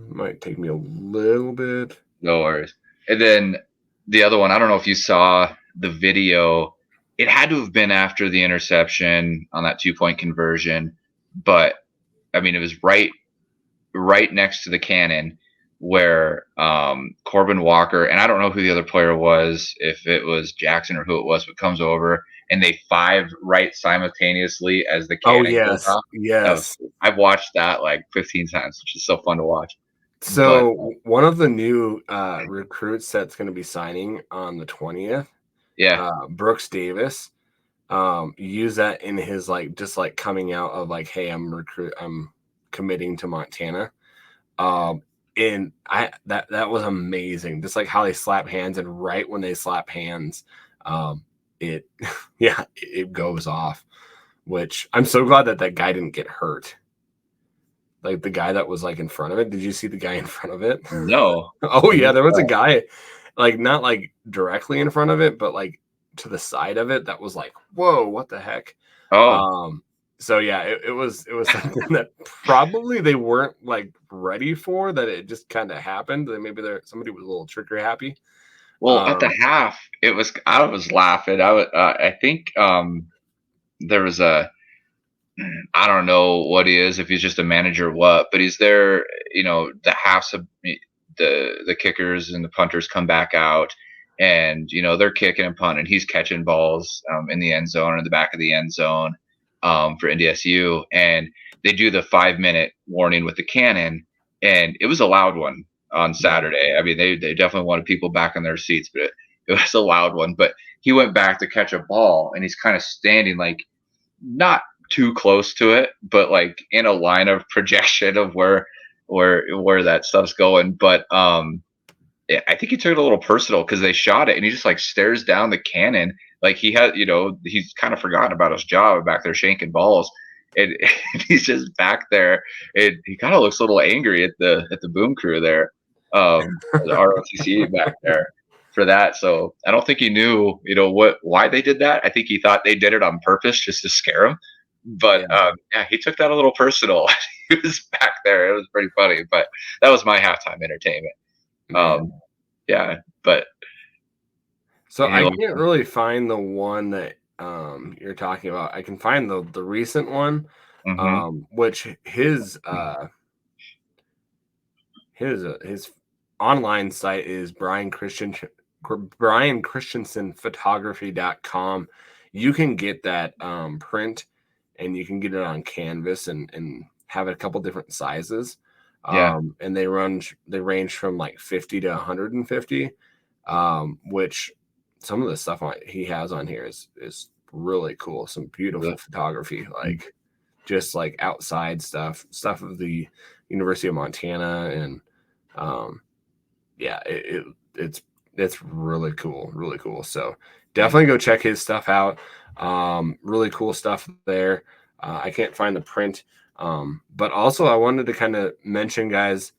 Might take me a little bit. No worries. And then the other one, I don't know if you saw the video. It had to have been after the interception on that 2-point conversion, but I mean, it was right next to the cannon where Corbin Walker, and I don't know who the other player was, if it was Jackson or who it was, but comes over and they five right simultaneously as the Oh cannon goes yes, off. That was yes. cool. I've watched that like 15 times, which is so fun to watch. But So one of the new recruits that's going to be signing on the 20th, yeah, Brooks Davis, use that in his like just like coming out of like, hey, I'm committing to Montana. And that was amazing. Just like how they slap hands, and right when they slap hands, it yeah, it goes off. Which I'm so glad that guy didn't get hurt. Like the guy that was like in front of it. Did you see the guy in front of it? no. Oh I yeah, missed there was a that. guy like not like directly in front of it, but like to the side of it that was like, whoa, what the heck? Oh, Um, so yeah, it was something that probably they weren't like ready for, that it just kind of happened. That maybe somebody was a little trigger happy. well, at the Um, half, I was laughing. I think there was a I don't know what he is, if he's just a manager or what, but he's there. The halves of the kickers and the punters come back out, and they're kicking and punting. He's catching balls in the end zone or in the back of the end zone for NDSU, and they do the 5-minute warning with the cannon, and it was a loud one on yeah. Saturday. I mean, they definitely wanted people back in their seats, but it was a loud one. But he went back to catch a ball, and he's kind of standing like not too close to it, but like in a line of projection of where that stuff's going. But yeah, I think he took it a little personal because they shot it and he just like stares down the cannon like he's kind of forgotten about his job back there shanking balls. And, and he's just back there and he kind of looks a little angry at the boom crew there, the ROTC back there for that. So I don't think he knew, why they did that. I think he thought they did it on purpose just to scare him. But Yeah, yeah, he took that a little personal. He was back there. It was pretty funny, but that was my halftime entertainment. man. Um, yeah, but So I anyway, can't really find the one that you're talking about. I can find the recent one, hmm which his online site is brianchristiansenphotography.com. You can get that print, and you can get it on canvas, and have a couple different sizes. yeah, And they range from like 50 to 150, which some of the stuff he has on here is really cool. Some the- beautiful photography, like just like outside stuff of the University of Montana. And um, yeah, it's really cool. So yeah, definitely go check his stuff out. Really cool stuff there. I can't find the print, but also I wanted to kind of mention, guys.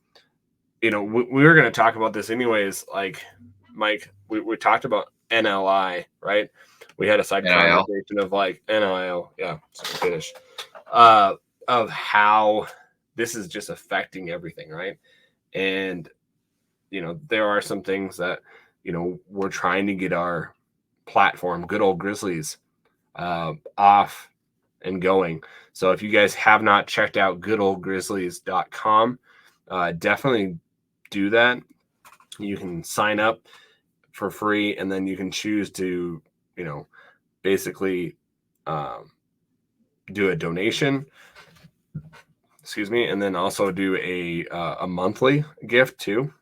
We were going to talk about this anyways. Like, Mike, we talked about NLI, right? We had a side NIL. conversation of like NIL, yeah, finish, uh, of how this is just affecting everything, right? And there are some things that we're trying to get our platform, Good Old Grizzlies, off and going. So if you guys have not checked out goodoldgrizzlies.com, definitely do that. You can sign up for free, and then you can choose to, basically um, do a donation. excuse me, and then also do a monthly gift too.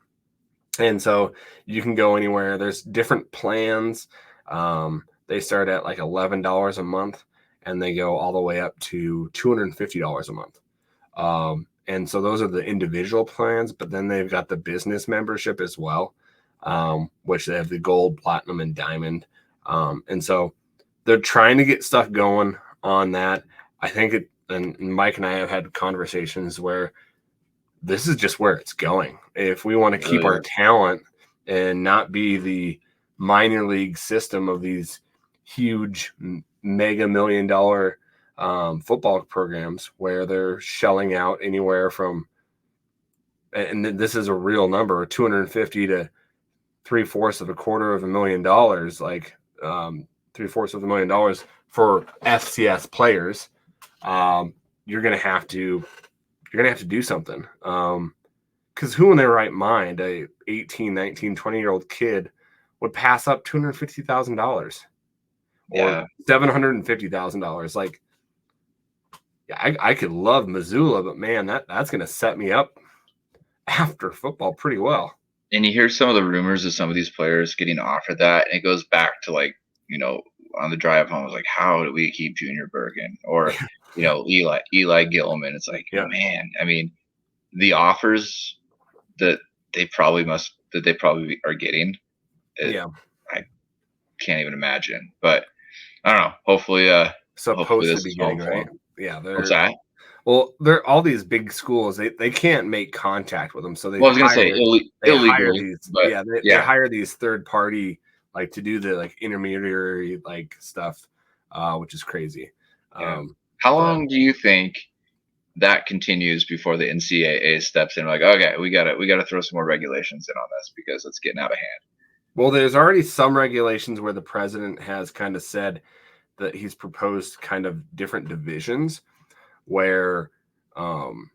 And so you can go anywhere. There's different plans. They start at like $11 a month, and they go all the way up to $250 a month. And so those are the individual plans, but then they've got the business membership as well, which they have the gold, platinum, and diamond. And so they're trying to get stuff going on that. I think it, and Mike and I have had conversations where this is just where it's going. If we want to keep our talent and not be the minor league system of these huge mega $1 million football programs where they're shelling out anywhere from, and this is a real number, 250 to $750,000, like $750,000 for FCS players. You're gonna have to do something. Because who in their right mind, a 18, 19, 20-year-old kid would pass up $250,000 or $750,000? Like, yeah, I could love Missoula, but man, that's going to set me up after football pretty well. And you hear some of the rumors of some of these players getting offered that, and it goes back to like, on the drive home, it's like, how do we keep Junior Bergen or, Eli Gilman? It's like, man, I mean, the offers that they probably are getting, I can't even imagine. But I don't know. Hopefully, supposed to be getting right. Yeah, what's that? Well, they're all these big schools. They can't make contact with them, so they. Well, I was gonna say illegally. They hire these third party like to do the like intermediary like stuff, which is crazy. How long do you think that continues before the NCAA steps in? Like, okay, we gotta throw some more regulations in on this because it's getting out of hand. Well, there's already some regulations where the president has kind of said that he's proposed kind of different divisions where, and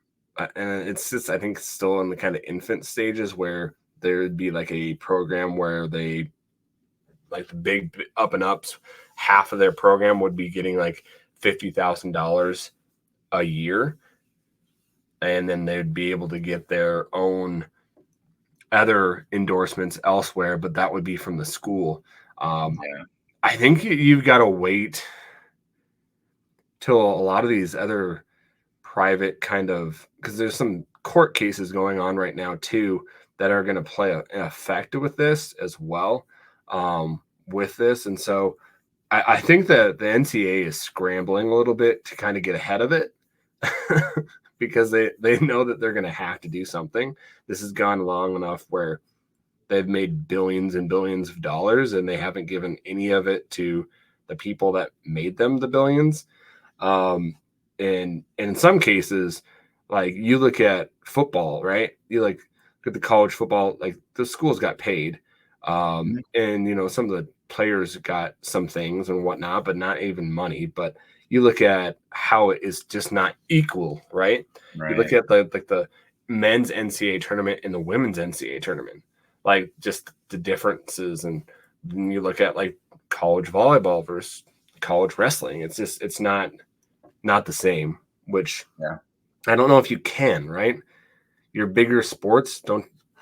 it's just, I think, still in the kind of infant stages where there would be like a program where they, like the big up and ups, half of their program would be getting like $50,000 a year. And then they'd be able to get their own other endorsements elsewhere, but that would be from the school. I think you've got to wait till a lot of these other private kind of, because there's some court cases going on right now too that are going to play an effect with this as well, with this. And so I think that the NCAA is scrambling a little bit to kind of get ahead of it because they know that they're going to have to do something. This has gone long enough where they've made billions and billions of dollars and they haven't given any of it to the people that made them the billions. And in some cases, like you look at football, right? You like look at the college football, like the schools got paid. And some of the players got some things and whatnot, but not even money. But you look at how it is just not equal, right? You look at the men's NCAA tournament and the women's NCAA tournament, like just the differences. And then you look at like college volleyball versus college wrestling. It's not the same, which I don't know if you can, right? Your bigger sports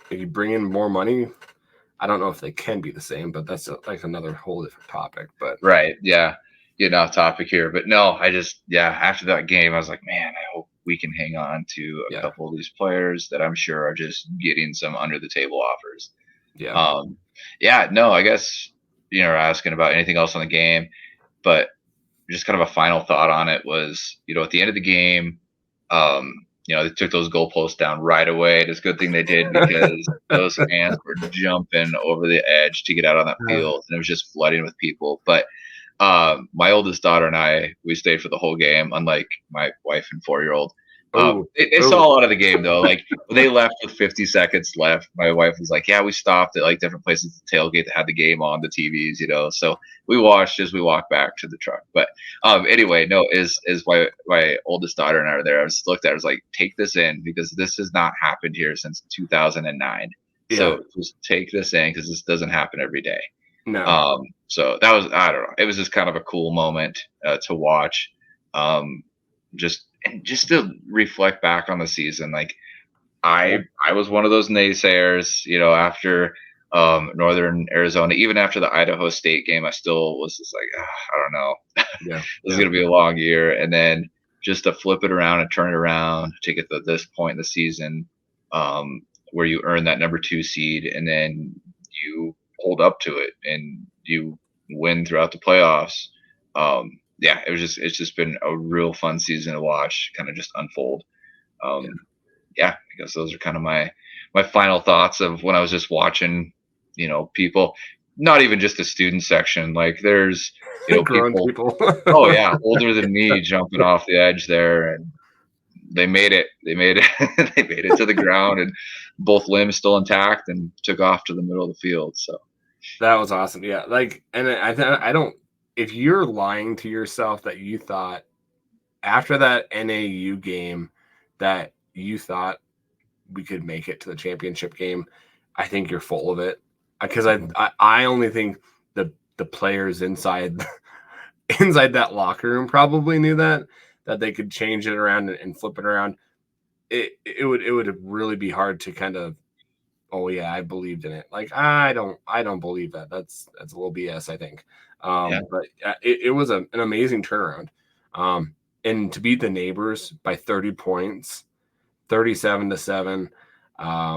if you bring in more money, I don't know if they can be the same, but that's like another whole different topic. But getting off topic here, but no, I just after that game, I was like, man, I hope we can hang on to a couple of these players that I'm sure are just getting some under the table offers. No, I guess you're asking about anything else on the game, but just kind of a final thought on it was, at the end of the game, they took those goalposts down right away. It's a good thing they did because those fans were jumping over the edge to get out on that field, and it was just flooding with people. But my oldest daughter and I, we stayed for the whole game, unlike my wife and 4-year-old. They saw a lot of the game though. Like when they left with 50 seconds left, my wife was like, we stopped at like different places to tailgate that had the game on the TVs, so we watched as we walked back to the truck. But anyway, no, is my oldest daughter and I are there. I just looked at her, I was like, take this in because this has not happened here since 2009. So just take this in because this doesn't happen every day. No. So that was, I don't know, it was just kind of a cool moment to watch. Just and just to reflect back on the season, like Yeah. I was one of those naysayers, after Northern Arizona, even after the Idaho State game, I still was just like, I don't know. Yeah. This is going to be a long year. And then just to flip it around and turn it around to get to this point in the season, um, where you earn that number 2 seed and then you hold up to it and you win throughout the playoffs. Yeah, it's just been a real fun season to watch kind of just unfold. Yeah. Yeah, I guess those are kind of my final thoughts of when I was just watching, people, not even just the student section. Like there's, Grown people, people. oh yeah, older than me jumping off the edge there, and they made it. They made it. They made it to the ground, and both limbs still intact, and took off to the middle of the field. So That was awesome. Yeah. Like, and I don't, if you're lying to yourself that you thought after that NAU game that you thought we could make it to the championship game, I think you're full of it. Because I only think the players inside inside that locker room probably knew that they could change it around and flip it around. It would really be hard to kind of, oh yeah, I believed in it. Like I don't believe that. That's a little BS, I think. yeah, But it was an amazing turnaround. And to beat the neighbors by 30 points, 37-7,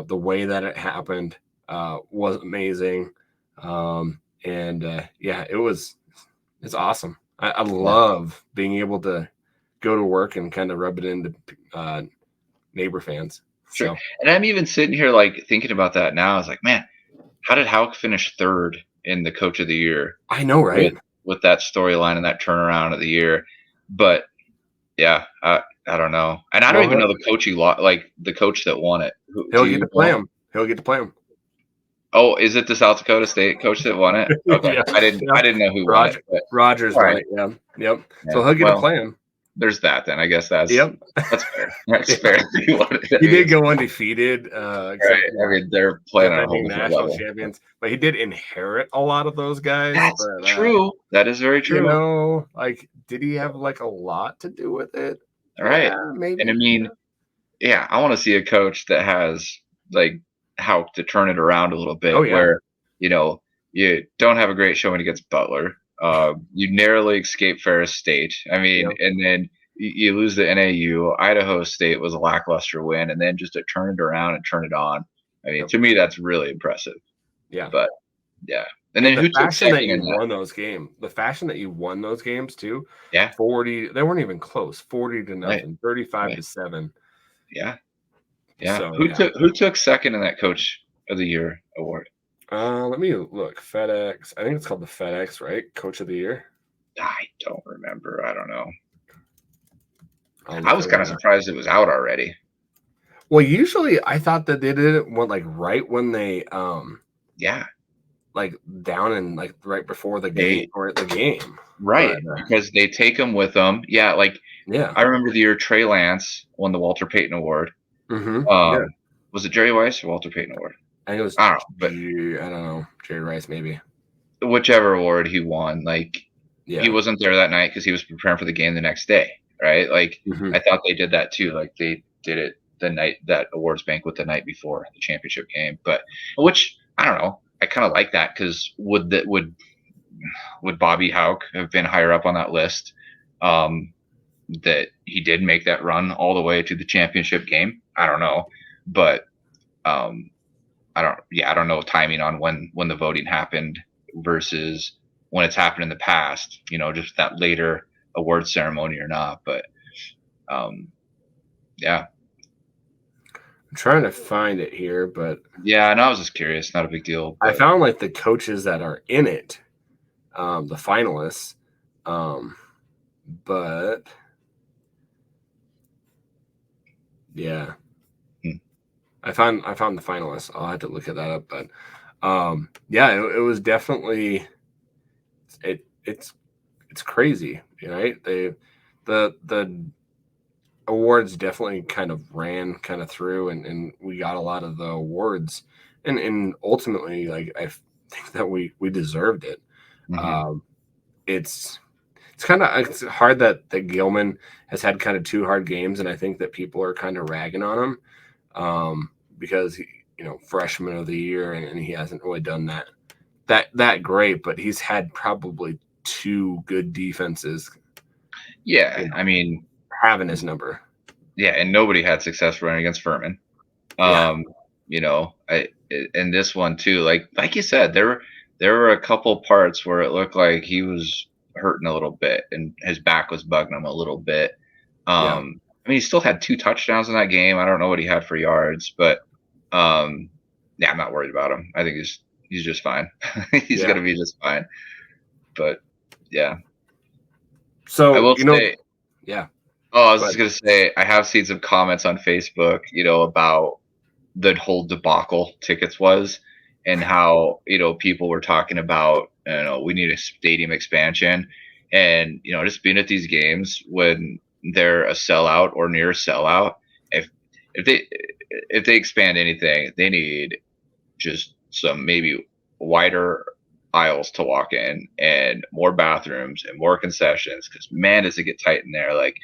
the way that it happened was amazing. Yeah, it's awesome. I yeah, love being able to go to work and kind of rub it into neighbor fans. sure. So And I'm even sitting here like thinking about that now. I was like, man, how did Houck finish third in the Coach of the Year I know, right? with that storyline and that turnaround of the year? But yeah, I don't know, and I don't even Well, know the coach like the coach that won it. Who he'll do get you to play know? him. He'll get to play him. Oh, is it the South Dakota State coach that won it? Okay, Yeah, I yeah. didn't know who won it, Roger but Rogers all won right, it. Yeah, yep. yeah. So he'll get to Well, play him. there's that then. I guess that's Yep. that's fair. That's Yeah. fair. He won it. I He mean, did go undefeated, right. except I mean, they're playing on a whole defending different national level. champions. But he did inherit a lot of those guys. That's But true. That is very true. like, did he have like a lot to do with it? All Yeah, right, and I maybe. mean, yeah, I want to see a coach that has like how to turn it around a little Oh bit, yeah. where you know you don't have a great showing against Butler. You narrowly escape Ferris State. I mean, Yep. and then you lose the NAU. Idaho State was a lackluster win, and then just to turn it around and turn it on. I mean, Yep. to me, that's really impressive. Yeah. But yeah, and And then the who took fashion that second you in that? won those games, too, Yeah, 40, they weren't even close, 40 to right, nothing, 35 right. to 7. Yeah, yeah. So Who yeah. took second in that Coach of the Year award? Let me look. FedEx. I think it's called the FedEx, right? Coach of the Year. I don't remember. I don't know. I'll I look was it kind of up. surprised it was out already. Well, usually I thought that they did it like right when they Yeah, like down and like right before the game they or the game. But right because they take them with them. Yeah, like yeah. I remember the year Trey Lance won the Walter Payton Award. Yeah. Was it Jerry Weiss or Walter Payton Award? I think it was I don't know, but I don't know, Jerry Rice maybe. whichever award he won, like he Yeah. wasn't there that night because he was preparing for the game the next day, right? Like Hmm. I thought they did that too. Like they did it the night that awards banquet the night before the championship game, but which I don't know. I kind of like that because would Bobby Houck have been higher up on that list? That he did make that run all the way to the championship game. I don't know, but um, I don't. Yeah, I don't know timing on when the voting happened versus when it's happened in the past. Just that later award ceremony or not. But um, yeah, I'm trying to find it here, but yeah. And I was just curious. Not a big deal, I but found like the coaches that are in it, the finalists. Um, but yeah, hmm, I found the finalists. I'll have to look at that up, but yeah, it was definitely it's crazy, right? The awards definitely kind of ran kind of through, and we got a lot of the awards, and ultimately, like I think that we deserved it. hmm, Um, it's it's hard that Gilman has had kind of two hard games, and I think that people are kind of ragging on him because freshman of the year, and he hasn't really done that great, but he's had probably two good defenses. Yeah, I mean, having his number. Yeah, and nobody had success running against Furman. Yeah. And this one too, like you said, there were a couple parts where it looked like he was hurting a little bit and his back was bugging him a little bit. Yeah. I mean, he still had 2 touchdowns in that game. I don't know what he had for yards, but yeah, I'm not worried about him. I think he's just fine. He's gonna be just fine. But yeah. So I will say, yeah. Oh, I was just gonna say, I have seen some comments on Facebook, about the whole debacle tickets was, and how people were talking about, we need a stadium expansion, and just being at these games when they're a sellout or near a sellout. If they if they expand anything, they need just some maybe wider aisles to walk in and more bathrooms and more concessions, because man, does it get tight in there. Like,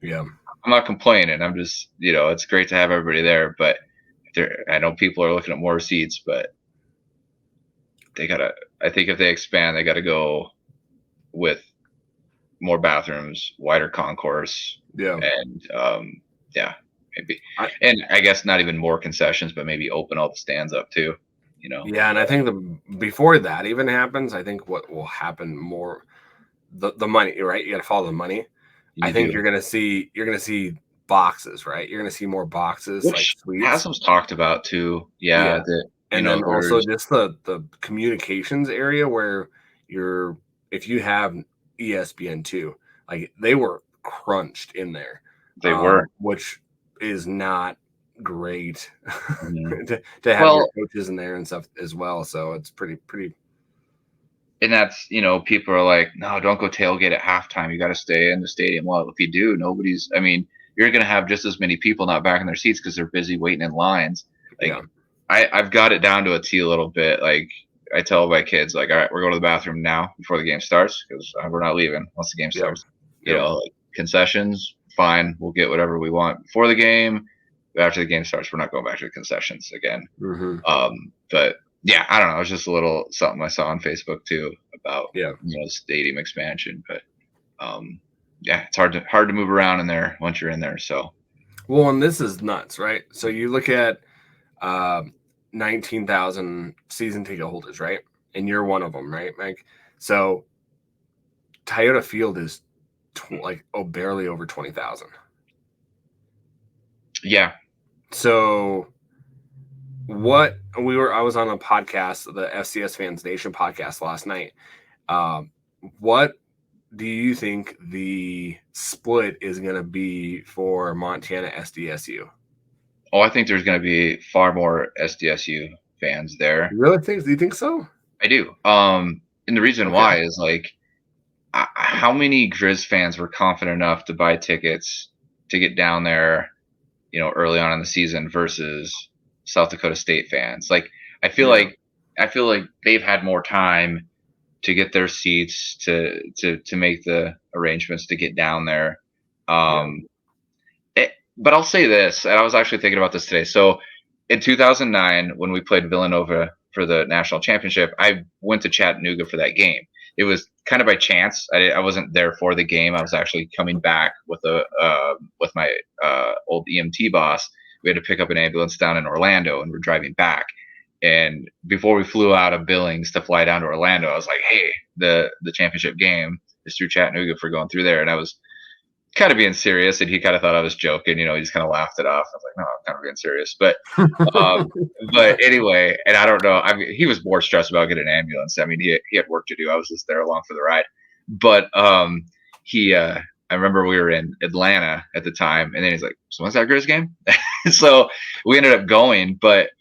Yeah. I'm not complaining. I'm just, it's great to have everybody there, but I know people are looking at more seats, but I think if they expand, they gotta go with more bathrooms, wider concourse. Yeah. And yeah, maybe. And I guess not even more concessions, but maybe open all the stands up too, Yeah, and I think before that even happens, I think what will happen more, the money, right? You got to follow the money. I think you're gonna see boxes, right? You're gonna see more boxes, which like suites. Haslam's talked about too. Yeah. And then also just the communications area where if you have ESPN2, like they were crunched in there. They were, which is not great mm-hmm. to have your coaches in there and stuff as well. So it's pretty. And that's, people are like, no, don't go tailgate at halftime. You got to stay in the stadium. Well, if you do, you're going to have just as many people not back in their seats because they're busy waiting in lines. Like, I've got it down to a T a little bit. Like, I tell my kids, like, all right, we're going to the bathroom now before the game starts, because we're not leaving once the game starts. Like, concessions, fine. We'll get whatever we want before the game. But after the game starts, we're not going back to the concessions again. Mm-hmm. But yeah, I don't know. It's just a little something I saw on Facebook too about stadium expansion. But yeah, it's hard to move around in there once you're in there. So, well, and this is nuts, right? So you look at 19,000 season ticket holders, right? And you're one of them, right, Mike? So Toyota Field is barely over 20,000. Yeah. So I was on a podcast, the FCS Fans Nation podcast last night. What do you think the split is going to be for Montana SDSU? Oh, I think there's going to be far more SDSU fans there. You really think? Do you think so? I do. And the reason why is, like, how many Griz fans were confident enough to buy tickets to get down there, early on in the season versus South Dakota State fans? Like, I feel like they've had more time to get their seats, to make the arrangements to get down there. But I'll say this, and I was actually thinking about this today. So in 2009, when we played Villanova for the national championship, I went to Chattanooga for that game. It was kind of by chance. I wasn't there for the game. I was actually coming back with my old EMT boss. We had to pick up an ambulance down in Orlando, and we're driving back. And before we flew out of Billings to fly down to Orlando, I was like, hey, the championship game is through Chattanooga for going through there. And I was kind of being serious, and he kind of thought I was joking. He just kind of laughed it off. I was like, no, I'm kind of being serious. But but anyway, and I don't know. I mean, he was more stressed about getting an ambulance. I mean, he had work to do. I was just there along for the ride. But I remember we were in Atlanta at the time, and then he's like, so when's that Grizz game? So we ended up going, but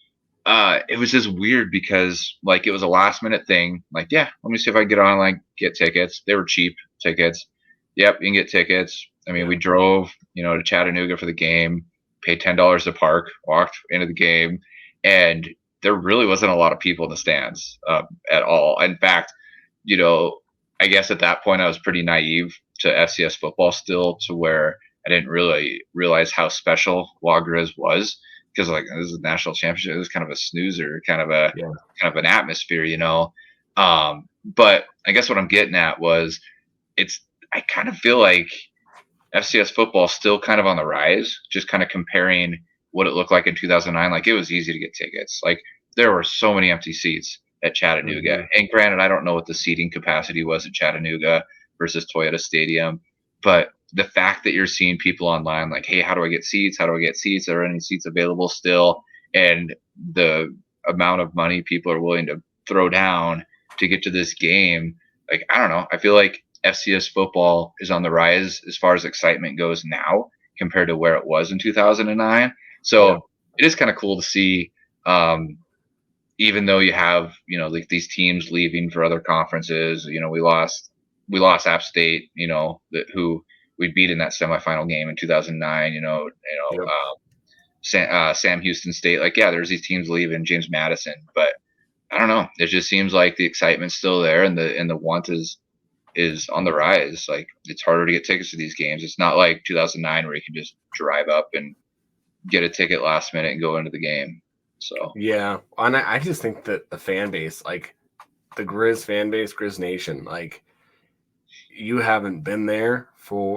it was just weird because, like, it was a last minute thing. Like, yeah, let me see if I can get on, get tickets. They were cheap tickets. Yep, you can get tickets. I mean, we drove, to Chattanooga for the game, paid $10 to park, walked into the game, and there really wasn't a lot of people in the stands at all. In fact, I guess at that point I was pretty naive to FCS football still, to where I didn't really realize how special Go Griz was, because like this is a national championship. It was kind of a snoozer, Yeah. kind of an atmosphere, you know. But I guess what I'm getting at was it's I kind of feel like FCS football is still kind of on the rise, just kind of comparing what it looked like in 2009. Like it was easy to get tickets. Like there were so many empty seats at Chattanooga. Mhm. And granted, I don't know what the seating capacity was at Chattanooga versus Toyota Stadium, but the fact that you're seeing people online like, hey, how do I get seats? How do I get seats? Are any seats available still? And the amount of money people are willing to throw down to get to this game, like I don't know. I feel like FCS football is on the rise as far as excitement goes now compared to where it was in 2009. Yeah. So it is kind of cool to see, even though you have, you know, like these teams leaving for other conferences. You know, we lost App State, you know, who we beat in that semifinal game in 2009. Yep. Sam Houston State. Like, yeah, there's these teams leaving, James Madison, but I don't know. It just seems like the excitement's still there, and the want is on the rise. Like it's harder to get tickets to these games. It's not like 2009 where you can just drive up and get a ticket last minute and go into the game. So Yeah. And I just think that the fan base, like the Grizz fan base, Grizz Nation, like you haven't been there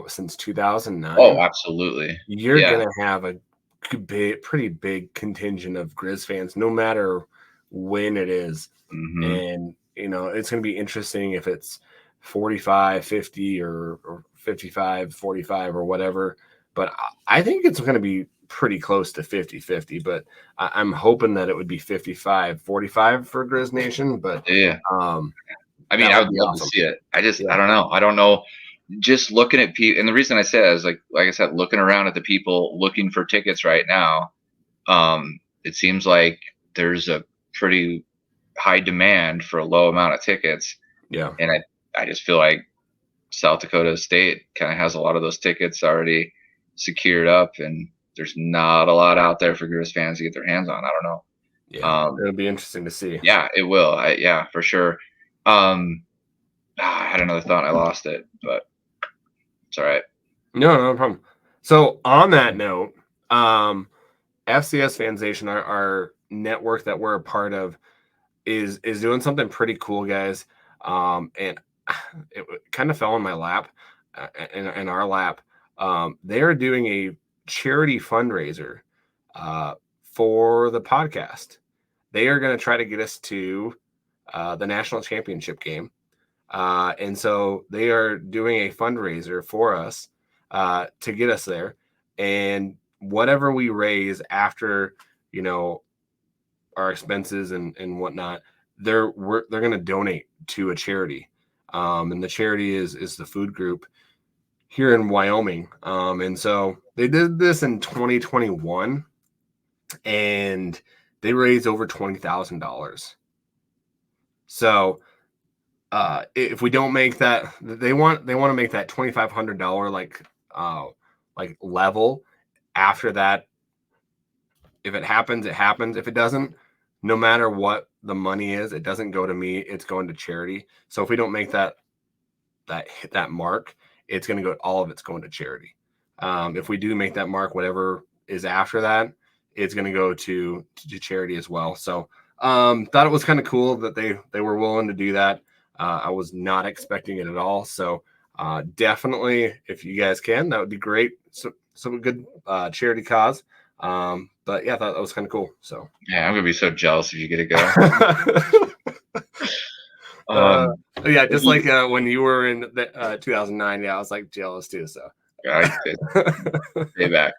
since 2009. absolutely, You're yeah, gonna have a pretty big contingent of Grizz fans, no matter when it is. hmm And it's gonna be interesting if it's 45, 50, or 55, 45, or whatever. But I think it's gonna be pretty close to 50-50. But I'm hoping that it would be 55-45 for Grizz Nation. But yeah. um, I mean, that I would would be love to awesome. see it. I Yeah. don't know. I don't know. Just looking at people, and the reason I say that is like I said, looking around at the people looking for tickets right now, it seems like there's a pretty high demand for a low amount of tickets, Yeah. and I just feel like South Dakota State kind of has a lot of those tickets already secured up, and there's not a lot out there for Grizz fans to get their hands on. I don't know. Yeah. It'll be interesting to see. Yeah, it will. Yeah, for sure. I had another thought. I lost it, but it's all right. No problem. So on that note, FCS Fanzation, our network that we're a part of, is doing something pretty cool, guys. And it kind of fell in my lap, in our lap. They are doing a charity fundraiser for the podcast. They are going to try to get us to the national championship game. And so they are doing a fundraiser for us to get us there. And whatever we raise after, our expenses and whatnot, they're going to donate to a charity. And the charity is the food group here in Wyoming. And so they did this in 2021, and they raised over $20,000. So if we don't make that, they want to make that $2,500 like level. After that, if it happens, it happens. If it doesn't, no matter what the money is, it doesn't go to me. It's going to charity. So if we don't make that hit that mark, it's going to go. All of it's going to charity. If we do make that mark, whatever is after that, it's going to go to charity as well. So thought it was kind of cool that they were willing to do that. I was not expecting it at all. So definitely, if you guys can, that would be great. So some good charity cause. But yeah, I thought that was kind of cool. So Yeah, I'm gonna be so jealous if you get to go. uh, Um, yeah, just like when you were in 2009, yeah, I was like jealous too. So I stay back.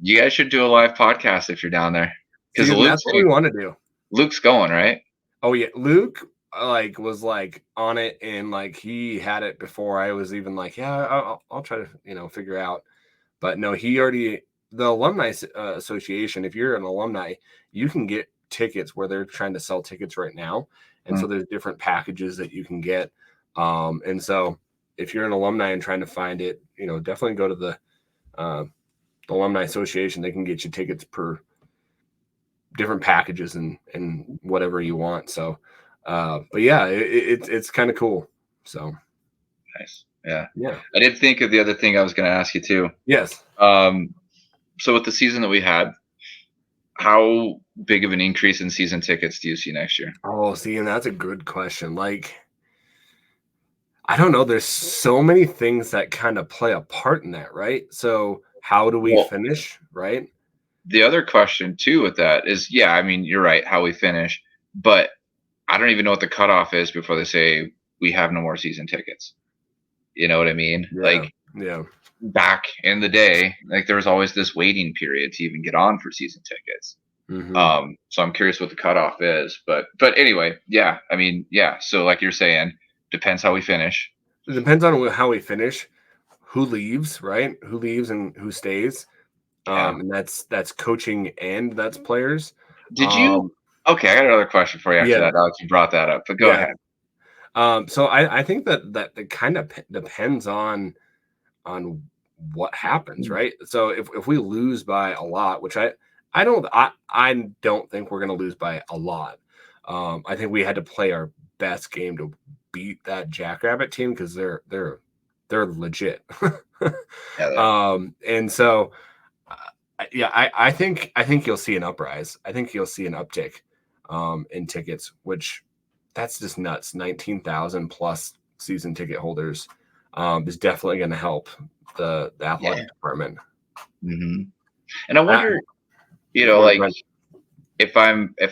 You guys should do a live podcast if you're down there, because see, and that's what we want to do. Luke's going, right? Oh yeah, Luke was like on it, and like he had it before I was even like, yeah, I'll try to figure out. But no, he already, the alumni association. If you're an alumni, you can get tickets where they're trying to sell tickets right now, and so there's different packages that you can get. And so if you're an alumni and trying to find it, definitely go to the alumni association. They can get you tickets per different packages and whatever you want. So, but yeah, it's kind of cool. So Nice. Yeah. yeah. I did think of the other thing I was going to ask you too. Yes. So with the season that we had, how big of an increase in season tickets do you see next year? Oh, see, and that's a good question. Like, I don't know. There's so many things that kind of play a part in that, right? So how do we Well, finish, right? the other question too with that is, yeah, I mean, you're right, how we finish, but I don't even know what the cutoff is before they say we have no more season tickets. You know what I mean? Yeah. Like Yeah. back in the day, like there was always this waiting period to even get on for season tickets. Hmm. So I'm curious what the cutoff is, but anyway, yeah, I mean, yeah. So like you're saying, depends how we finish. It depends on how we finish, who leaves, right? Who leaves and who stays. Yeah. And that's coaching and that's players. Did you? Um, Okay, I got another question for you after yeah, that. Now that you brought that up, but go yeah. ahead. So I think that it kind of depends on what happens, right? So if we lose by a lot, which I don't think we're going to lose by a lot. I think we had to play our best game to beat that Jackrabbit team because they're legit. Yeah, And so yeah, I think you'll see an uprise. I think you'll see an uptick in tickets, which that's just nuts. 19,000 plus season ticket holders is definitely going to help the yeah. athletic department. Hmm. And I Uh, wonder, go like ahead. if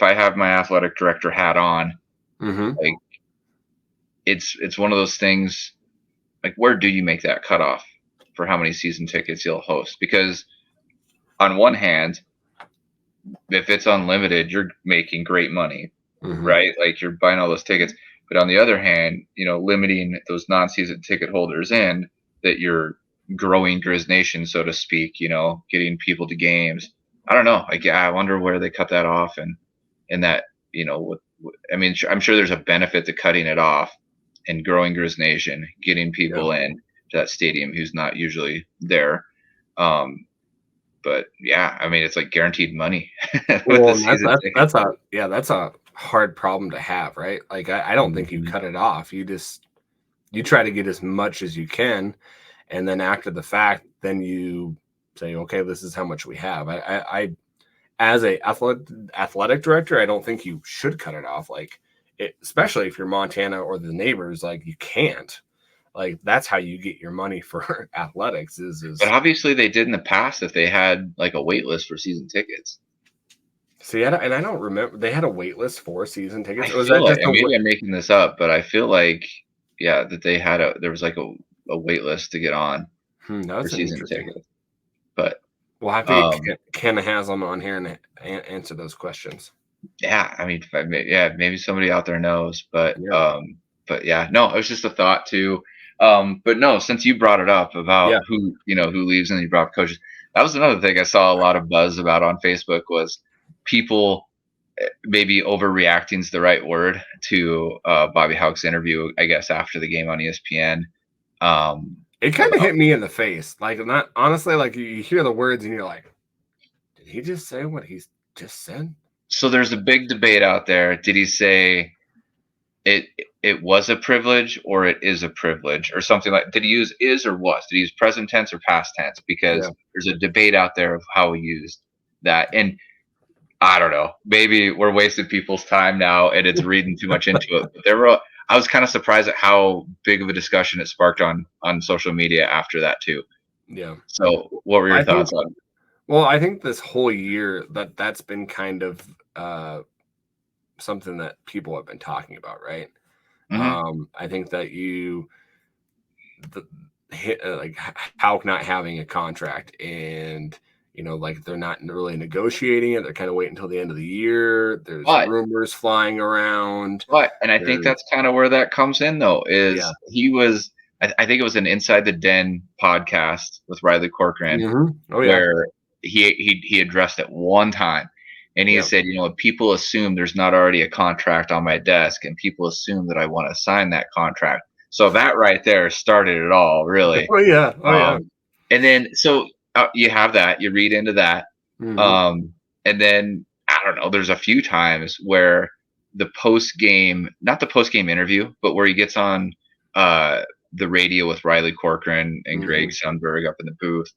I have my athletic director hat on, Mm-hmm. like it's one of those things. Like, where do you make that cutoff for how many season tickets you'll host? Because on one hand, if it's unlimited, you're making great money, Mm-hmm. right? Like you're buying all those tickets. But on the other hand, limiting those non-season ticket holders in, that you're growing Grizz Nation, so to speak, getting people to games. I don't know. Like, yeah, I wonder where they cut that off, and that, I mean, I'm sure there's a benefit to cutting it off and growing Grizz Nation, getting Yeah. people in to that stadium who's not usually there. Um, but yeah, I mean, it's like guaranteed money with the Well, and that's season that's ticket. that's a yeah, that's a hard problem to have, right? Like I don't think you Mhm. cut it off. You try to get as much as you can, and then after the fact, then you say, okay, this is how much we have. I as a athletic director, I don't think you should cut it off. Like, especially if you're Montana or the neighbors, like you can't. Like that's how you get your money for athletics. But Is obviously, they did in the past if they had like a wait list for season tickets. see, and I don't remember they had a wait list for season I tickets, or was feel that like, just and maybe I'm making this up, but I feel like, yeah, that there was like a wait list to get on for that's an season interesting. tickets. But We'll have to get um, Ken Haslam on here and answer those questions. yeah, I mean, yeah, maybe somebody out there knows, Yeah, but yeah, no, it was just a thought too. But no, since you brought it up about yeah. who leaves, and you brought up coaches, that was another thing I saw a lot of buzz about on Facebook was people maybe overreacting is the right word to Bobby Houck's interview, I guess, after the game on ESPN. It kind of About hit me in the face. Like, not honestly, like you hear the words and you're like, did he just say what he's just said? So there's a big debate out there. Did he say it it was a privilege or it is a privilege or something? Like, did he use is or was? Did he use present tense or past tense? Yeah. Because there's a debate out there of how he used that. And I don't know, maybe we're wasting people's time now and it's reading too much into it. But I was kind of surprised at how big of a discussion it sparked on social media after that too. Yeah. So what were your I think, thoughts on? well, I think this whole year that's been kind of something that people have been talking about, right? Hmm. I think that the, like Hauk not having a contract and like they're not really negotiating it. They're kind of waiting until the end of the year. There's But rumors flying around. and I think There's that's kind of where that comes in though, yeah. is he was I think it was an Inside the Den podcast with Riley Corcoran Oh yeah. where he addressed it one time, and he Yeah. said, people assume there's not already a contract on my desk, and people assume that I want to sign that contract. So that right there started it all, really. Oh yeah. Oh yeah. And then so you have that, you read into that, Hmm. um, and then I don't know. There's a few times where not the post game interview, but where he gets on the radio with Riley Corcoran and Greg Sundberg up in the booth.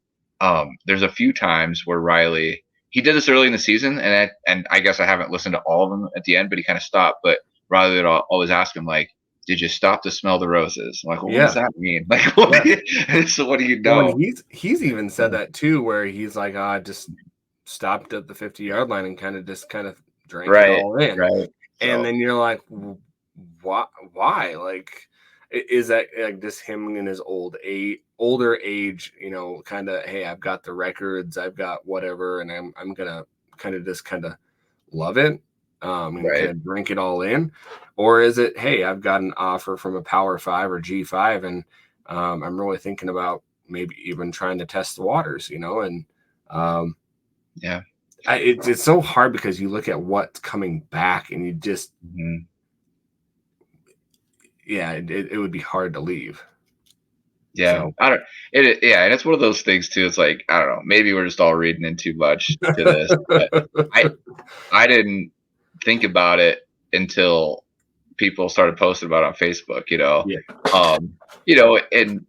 There's a few times where Riley, he did this early in the season, and I guess I haven't listened to all of them at the end, but he kind of stopped. But Riley would always ask him, like, did you stop to smell the roses? I'm like, well, what does that mean? Like, so what do you know? Well, he's even said that too, where he's like, I just stopped at the 50-yard line and kind of drank it all in. Right. And then you're like, why? Like, is that like just him in his older age, you know, kind of, hey, I've got the records, I've got whatever, and I'm gonna kind of love it, and kind of drink it all in? Or is it, hey, I've got an offer from a Power 5 or G5, and I'm really thinking about maybe even trying to test the waters, you know? And it's so hard because you look at what's coming back and you just it would be hard to leave. So. I don't. And it's one of those things too. It's like, I don't know. Maybe we're just all reading in too much to this. But I didn't think about it until people started posting about it on Facebook. You know, you know, and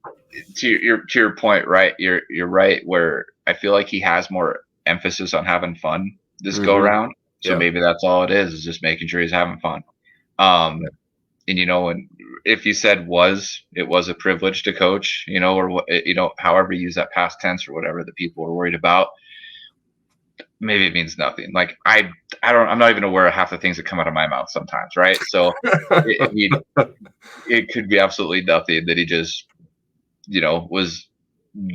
to your point, right? You're right. Where I feel like he has more emphasis on having fun this go around. So maybe that's all it is just making sure he's having fun. And you know, and if you said it was a privilege to coach, you know, or you know, however you use that past tense or whatever that people were worried about, maybe it means nothing. Like I'm not even aware of half the things that come out of my mouth sometimes, right? So it could be absolutely nothing that he just, you know, was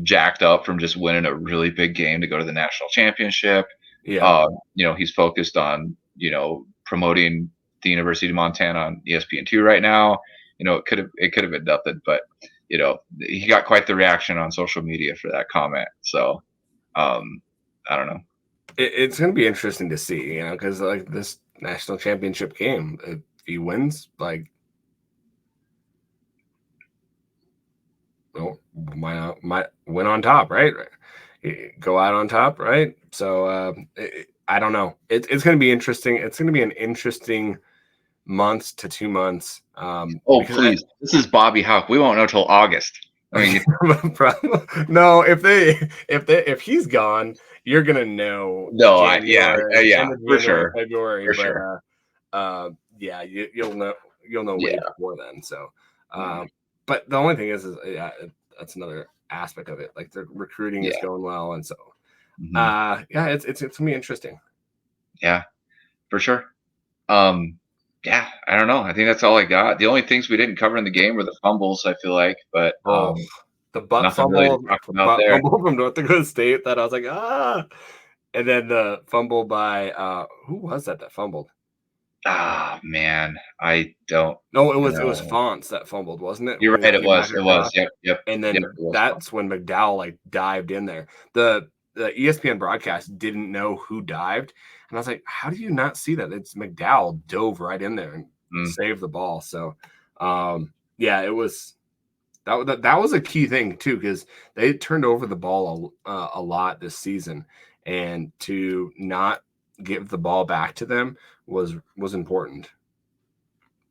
jacked up from just winning a really big game to go to the national championship. You know, he's focused on, you know, promoting the University of Montana on ESPN2 right now. You know, it could have been nothing, but you know, he got quite the reaction on social media for that comment. So I don't know. It's going to be interesting to see, you know, because like this national championship game, if he wins, like, well, might win on top, right? Go out on top, right? So I don't know. It's going to be interesting. It's going to be an interesting months to 2 months. Please, this is Bobby Houck. We won't know till August. I mean, no, if he's gone, you're gonna know. No, for sure, February, for sure. You'll know way before then. So, but the only thing is that's another aspect of it. Like the recruiting is going well, and so it's gonna be interesting. Yeah, for sure. Yeah, I don't know. I think that's all I got. The only things we didn't cover in the game were the fumbles, I feel like, but the butt fumble, fumble from North Dakota State that I was like, and then the fumble by who was that fumbled? Ah, man, I don't. No, it was Fonts that fumbled, wasn't it? You're right. It was. Yep. And then that's when McDowell like dived in there. The ESPN broadcast didn't know who dived. And I was like, how do you not see that? It's McDowell dove right in there and saved the ball. So, it was that was a key thing too, because they turned over the ball a lot this season, and to not give the ball back to them was important.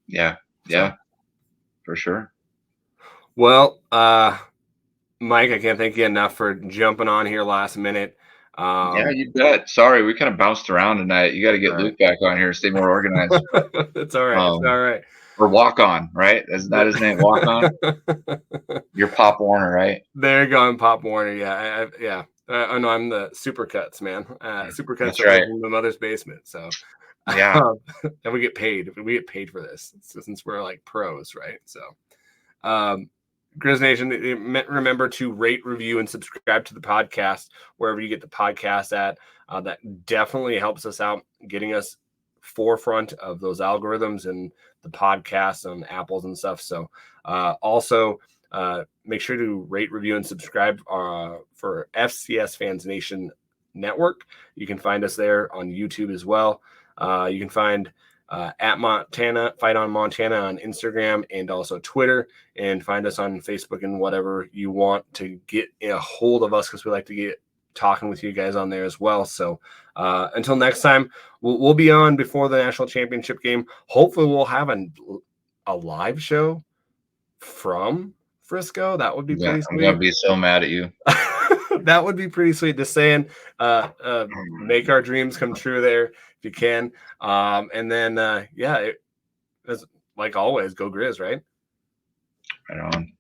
Yeah, for sure. Well, Mike, I can't thank you enough for jumping on here last minute. Yeah, you bet. Sorry, we kind of bounced around tonight. You got to get Luke back on here, stay more organized. It's all right. It's all right. Or Walk On, right? Isn't that his name? Walk On. You're Pop Warner, right? There you go. I'm Pop Warner. Yeah. I know I'm the Supercuts man. Supercuts are in the mother's basement. So and we get paid. We get paid for this since we're like pros, right? So, Griz Nation, remember to rate, review, and subscribe to the podcast wherever you get the podcast at. That definitely helps us out, getting us forefront of those algorithms and the podcasts on Apples and stuff. So also make sure to rate, review, and subscribe for FCS Fans Nation Network. You can find us there on YouTube as well. You can find at Montana, Fight on Montana on Instagram and also Twitter, and find us on Facebook and whatever you want to get a hold of us, because we like to get talking with you guys on there as well. So until next time, we'll be on before the national championship game. Hopefully we'll have a live show from Frisco. That would be Yeah, pretty I'm gonna sweet. be so mad at you. That would be pretty sweet. Just saying, make our dreams come true there if you can. And then, yeah, it's like always, go Griz, right? Right on.